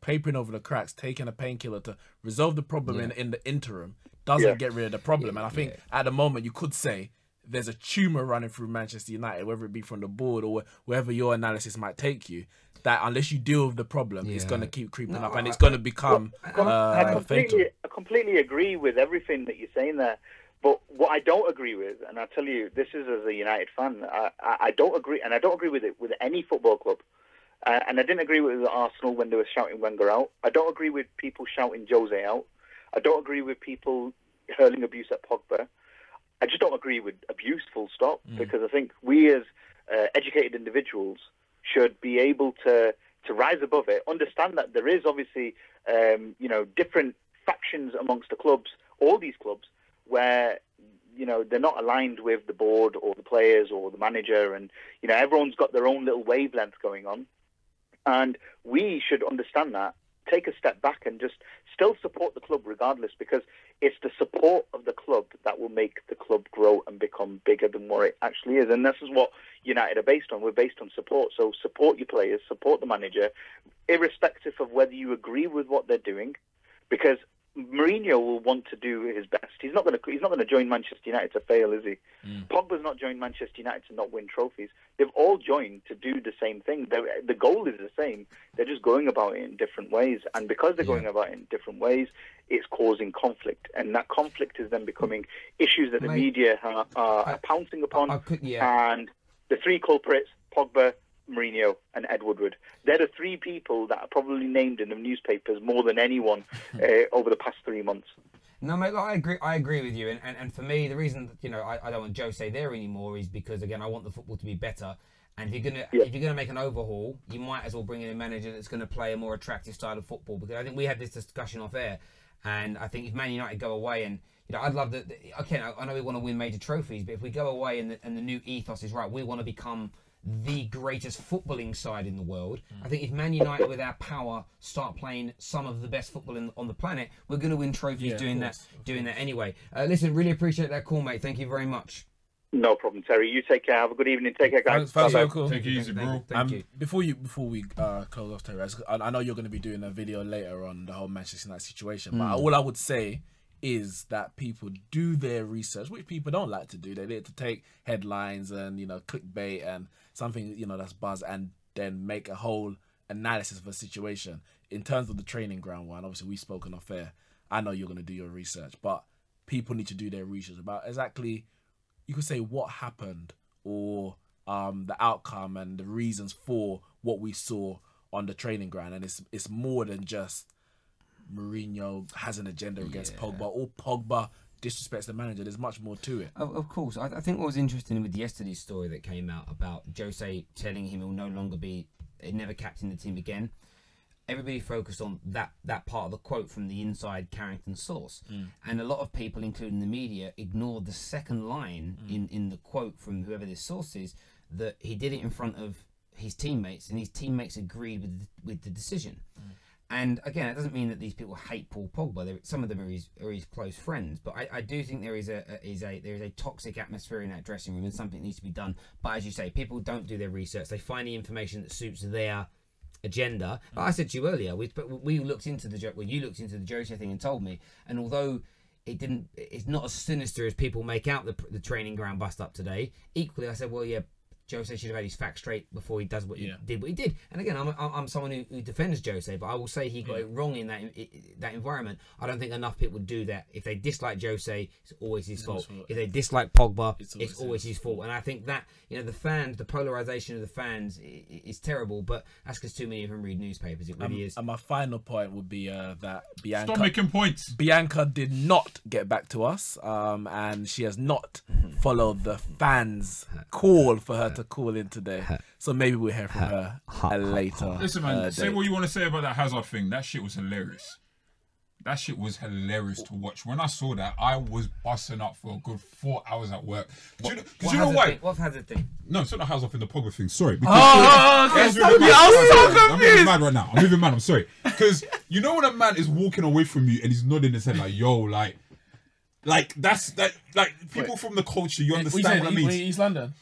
[SPEAKER 7] papering over the cracks, taking a painkiller to resolve the problem in the interim doesn't get rid of the problem. And I think at the moment you could say there's a tumour running through Manchester United, whether it be from the board or wherever your analysis might take you, that unless you deal with the problem, it's going to keep creeping up, and it's going to become fatal.
[SPEAKER 12] I completely agree with everything that you're saying there. But what I don't agree with, and I tell you, this is as a United fan, I don't agree, and I don't agree with it with any football club. And I didn't agree with Arsenal when they were shouting Wenger out. I don't agree with people shouting Jose out. I don't agree with people hurling abuse at Pogba. I just don't agree with abuse, full stop, because I think we as educated individuals should be able to rise above it, understand that there is obviously, different factions amongst the clubs, all these clubs, where, they're not aligned with the board or the players or the manager, and, everyone's got their own little wavelength going on. And we should understand that, take a step back and just still support the club regardless, because it's the support of the club that will make the club grow and become bigger than what it actually is. And this is what United are based on. We're based on support. So support your players, support the manager, irrespective of whether you agree with what they're doing, because Mourinho will want to do his best. He's not going to join Manchester United to fail, is he? Pogba's not joined Manchester United to not win trophies. They've all joined to do the same thing. The goal is the same. They're just going about it in different ways. And because they're going about it in different ways, it's causing conflict. And that conflict is then becoming issues that the media are pouncing upon. And the three culprits, Pogba, Mourinho and Ed Woodward. They're the three people that are probably named in the newspapers more than anyone over the past 3 months.
[SPEAKER 6] No, mate, I agree with you. And for me, the reason I don't want Jose there anymore is because, again, I want the football to be better. And if you're gonna make an overhaul, you might as well bring in a manager that's going to play a more attractive style of football. Because I think we had this discussion off air, and I think if Man United go away and I'd love that. Okay, I know we want to win major trophies, but if we go away and the new ethos is right, we want to become the greatest footballing side in the world. I think if Man United with our power start playing some of the best football on the planet, we're going to win trophies doing that anyway. Listen, really appreciate that call, mate. Thank you very much.
[SPEAKER 12] No problem, Terry. You take care. Have a good evening. Take care, guys.
[SPEAKER 7] Thanks so cool.
[SPEAKER 8] Take it easy, bro.
[SPEAKER 6] Thank you.
[SPEAKER 7] Before we close off, Terry, I know you're going to be doing a video later on the whole Manchester United situation, but all I would say is that people do their research, which people don't like to do. They like to take headlines and clickbait and something that's buzz, and then make a whole analysis of a situation. In terms of the training ground one, obviously we've spoken off air. I know you're going to do your research, but people need to do their research about exactly, you could say, what happened, or the outcome and the reasons for what we saw on the training ground. And it's more than just Mourinho has an agenda against Pogba, or Pogba disrespects the manager. There's much more to it.
[SPEAKER 6] Of course. I think what was interesting with yesterday's story that came out about Jose telling him he'll no longer be, never captain the team again, everybody focused on that part of the quote from the inside Carrington source. And a lot of people, including the media, ignored the second line in the quote from whoever this source is, that he did it in front of his teammates, and his teammates agreed with the decision. And again, it doesn't mean that these people hate Paul Pogba. Some of them are his close friends, but I do think there is a toxic atmosphere in that dressing room, and something needs to be done. But as you say, people don't do their research. They find the information that suits their agenda. Like I said to you earlier, we looked into you looked into the Jose thing and told me, and although it's not as sinister as people make out the training ground bust up today. Equally, I said, well, yeah, Jose should have had his facts straight before he does what he did. And again, I'm someone who defends Jose, but I will say he got it wrong in that environment. I don't think enough people would do that. If they dislike Jose, it's always his fault. If they dislike Pogba, it's always his fault. And I think that the fans, the polarization of the fans is terrible. But that's because too many of them read newspapers. It really is.
[SPEAKER 7] And my final point would be that Bianca.
[SPEAKER 8] Stop making points.
[SPEAKER 7] Bianca did not get back to us, and she has not followed the fans' call for her to call in today. So maybe we'll hear from her later.
[SPEAKER 8] Listen, man, say what you want to say about that Hazard thing. That shit was hilarious. That shit was hilarious to watch. When I saw that, I was busting up for a good 4 hours at work. Because you know why?
[SPEAKER 6] What Hazard thing?
[SPEAKER 8] No, it's not the Hazard thing, the Pogba thing. Sorry.
[SPEAKER 7] Okay. I'm so confused.
[SPEAKER 8] I'm moving mad right now. I'm moving mad. I'm sorry. Because you know when a man is walking away from you and he's nodding his head like, yo, like that's people from the culture, you understand what I mean?
[SPEAKER 7] East London?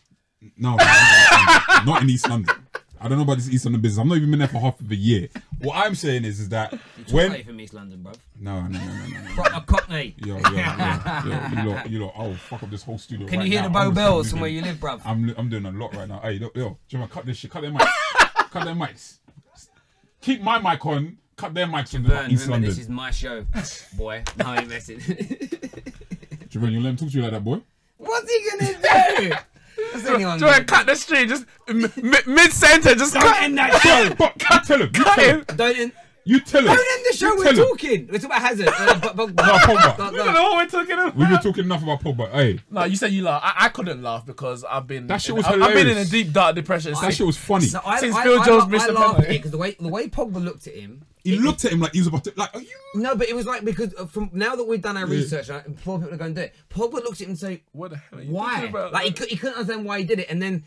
[SPEAKER 8] No, not in East London. I don't know about this East London business. I've not even been there for half of a year. What I'm saying is that
[SPEAKER 6] when from East London, bro.
[SPEAKER 8] No.
[SPEAKER 6] Proper Cockney.
[SPEAKER 8] Yo, you lot. I'll fuck up this whole studio.
[SPEAKER 6] Can
[SPEAKER 8] right
[SPEAKER 6] you hear
[SPEAKER 8] now.
[SPEAKER 6] the Bow Bells from where you live, bruv?
[SPEAKER 8] I'm doing a lot right now. Hey, yo, Jimmy, cut this shit. Cut their mics. Cut their mics. Keep my mic on. Cut their mics from the East London.
[SPEAKER 6] This is my show, boy. No, I ain't messing.
[SPEAKER 8] Javon, you let him talk to you like that, boy?
[SPEAKER 6] What's he gonna do?
[SPEAKER 7] Try to cut the stream, just mid-center, just cut
[SPEAKER 6] in that show.
[SPEAKER 8] Tell him.
[SPEAKER 6] Don't
[SPEAKER 8] You tell us.
[SPEAKER 6] Don't end the show. We're talking. We're talking about Hazard.
[SPEAKER 8] Pogba.
[SPEAKER 7] We don't know what we're talking about.
[SPEAKER 8] We've been talking enough about Pogba. Hey.
[SPEAKER 7] No, you said you laugh. I couldn't laugh because I've been.
[SPEAKER 8] That shit was
[SPEAKER 7] I've been in a
[SPEAKER 8] hilarious.
[SPEAKER 7] deep dark depression.
[SPEAKER 8] That shit was funny.
[SPEAKER 6] So
[SPEAKER 7] Since Phil Jones missed
[SPEAKER 6] I
[SPEAKER 7] the
[SPEAKER 6] laughed
[SPEAKER 7] penalty.
[SPEAKER 6] because the way Pogba looked at him.
[SPEAKER 8] He looked at him like he was about to. Like, are you?
[SPEAKER 6] No, but it was like because from now that we've done our research and before people are going to do it, Pogba looked at him and say,
[SPEAKER 7] "What the hell are you
[SPEAKER 6] why?"
[SPEAKER 7] talking about?
[SPEAKER 6] Like he couldn't understand why he did it, and then.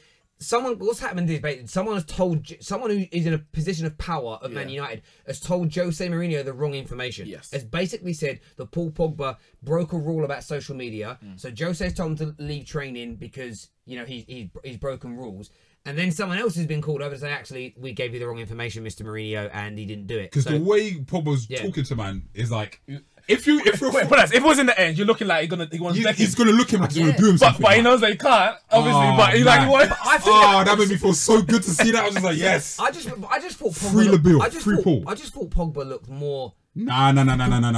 [SPEAKER 6] What's happened is basically someone has told someone who is in a position of power of Man United has told Jose Mourinho the wrong information.
[SPEAKER 7] Yes,
[SPEAKER 6] has basically said that Paul Pogba broke a rule about social media. So Jose's told him to leave training because he's broken rules. And then someone else has been called over to say, actually, we gave you the wrong information, Mr. Mourinho, and he didn't do it.
[SPEAKER 8] Because the way Pogba's talking to man is like. If it
[SPEAKER 7] was in the end, you're looking like he's
[SPEAKER 8] gonna look him like he's gonna do him something.
[SPEAKER 7] But he knows that he can't, obviously. But he's like, what?
[SPEAKER 8] That made me feel so good to see that. I was just like, yes.
[SPEAKER 6] I just thought Pogba
[SPEAKER 8] free LeBeau, free Paul.
[SPEAKER 6] I just thought Pogba looked more.
[SPEAKER 8] Nah.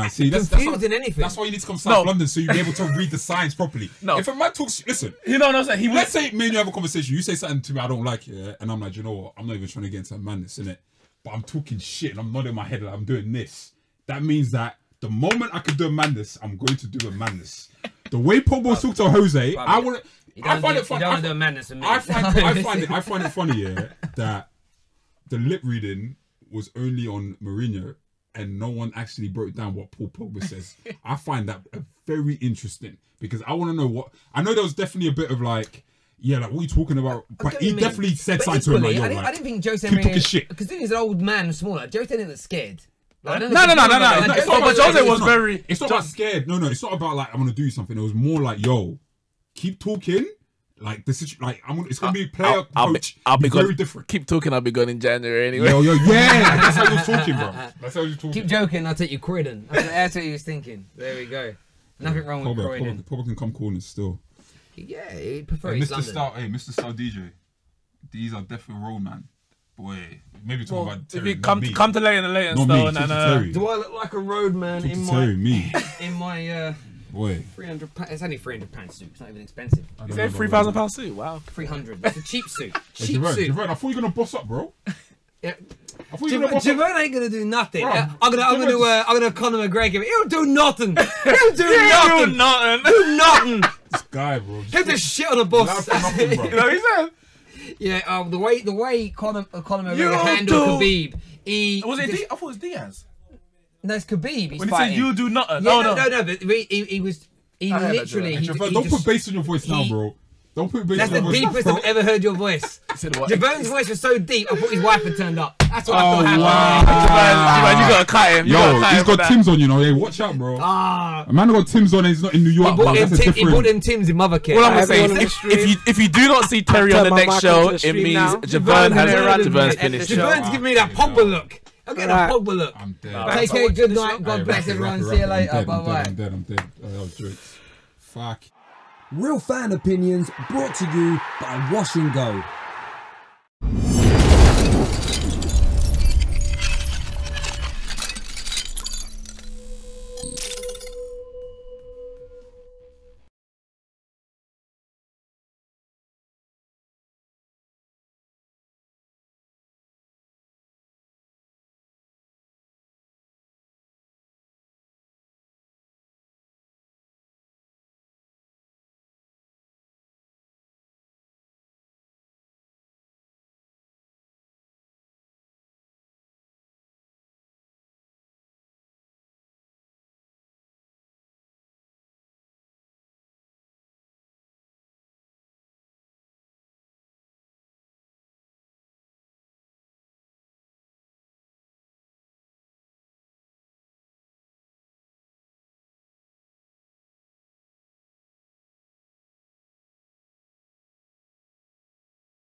[SPEAKER 8] See, that's
[SPEAKER 6] than anything.
[SPEAKER 8] That's why you need to come to South London so you'll be able to read the signs properly.
[SPEAKER 7] No.
[SPEAKER 8] If a man talks, listen.
[SPEAKER 7] You know what I'm saying?
[SPEAKER 8] Let's say me and you have a conversation. You say something to me I don't like, and I'm like, you know what? I'm not even trying to get into madness, innit? But I'm talking shit and I'm nodding my head like I'm doing this. That means that the moment I could do a madness, I'm going to do a madness. The way Pogba talked to Jose, I find it funny.
[SPEAKER 6] You don't want to do a madness with me.
[SPEAKER 8] I find it funny, that the lip reading was only on Mourinho and no one actually broke down what Paul Pogba says. I find that very interesting because I want to know what. I know there was definitely a bit of like. Yeah, like what are you talking about? But he definitely said something to him like,
[SPEAKER 6] I didn't think Jose
[SPEAKER 8] keep talking shit.
[SPEAKER 6] Because he's an old man and smaller. Jose didn't look scared.
[SPEAKER 7] No. It's not about Jose was very.
[SPEAKER 8] It's not about scared. No. It's not about like I'm gonna do something. It was more like, yo, keep talking. Like this is like it's gonna be player coach.
[SPEAKER 7] I'll be
[SPEAKER 8] very different.
[SPEAKER 7] Keep talking. I'll be gone in January anyway.
[SPEAKER 8] Yo, yeah. That's how he was talking, bro. That's how he was talking.
[SPEAKER 6] Keep joking. I'll take you Croydon. That's what he was thinking. There we go. Nothing wrong with Croydon.
[SPEAKER 8] Pogba can come corners still.
[SPEAKER 6] Yeah, he prefers
[SPEAKER 8] London. Mr. Star DJ. These are definitely road man. Boy, maybe talk about Terry.
[SPEAKER 7] If you come to Leighton and
[SPEAKER 6] do I look like a road man in my
[SPEAKER 8] boy
[SPEAKER 6] £300? It's only £300 suit. It's not even expensive.
[SPEAKER 7] Is it £3,000 suit? Wow,
[SPEAKER 6] 300. It's a cheap suit.
[SPEAKER 8] Javon, I thought you were gonna boss up, bro.
[SPEAKER 6] Yeah. Javon ain't gonna do nothing.
[SPEAKER 8] Bro,
[SPEAKER 6] I'm gonna Conor McGregor. He'll do nothing. He'll do nothing. Do nothing.
[SPEAKER 8] This guy, bro.
[SPEAKER 6] He'll just shit on a bus.
[SPEAKER 8] Nothing, bro.
[SPEAKER 7] You know what he said?
[SPEAKER 6] Yeah, the way Conor McGregor handled Khabib,
[SPEAKER 7] I thought it was Diaz.
[SPEAKER 6] No, it's Khabib.
[SPEAKER 7] When he said you do nothing.
[SPEAKER 6] No. But he literally.
[SPEAKER 8] Don't put bass on your voice now, bro. Don't put bass on your voice.
[SPEAKER 6] That's the deepest I've ever heard your voice. Javon's voice was so deep, I thought his wife had turned up. That's what I thought happened.
[SPEAKER 7] Javon, you gotta cut him.
[SPEAKER 8] Yo, he's got Tim's on, you know. Hey, watch out, bro. A man got Tim's on and he's not in New York.
[SPEAKER 6] He bought him Tim's in Mothercare.
[SPEAKER 7] All I'm gonna say is, if you do not see Terry on the next show, it means Javon's finished.
[SPEAKER 6] Javon's giving me that Pogba look. I'm getting a Pogba look.
[SPEAKER 8] I'm dead.
[SPEAKER 6] Take care, good night, God bless everyone. See you later. Bye-bye.
[SPEAKER 8] I'm dead. That was jokes. Fuck.
[SPEAKER 13] Real fan opinions brought to you by Wash and Go.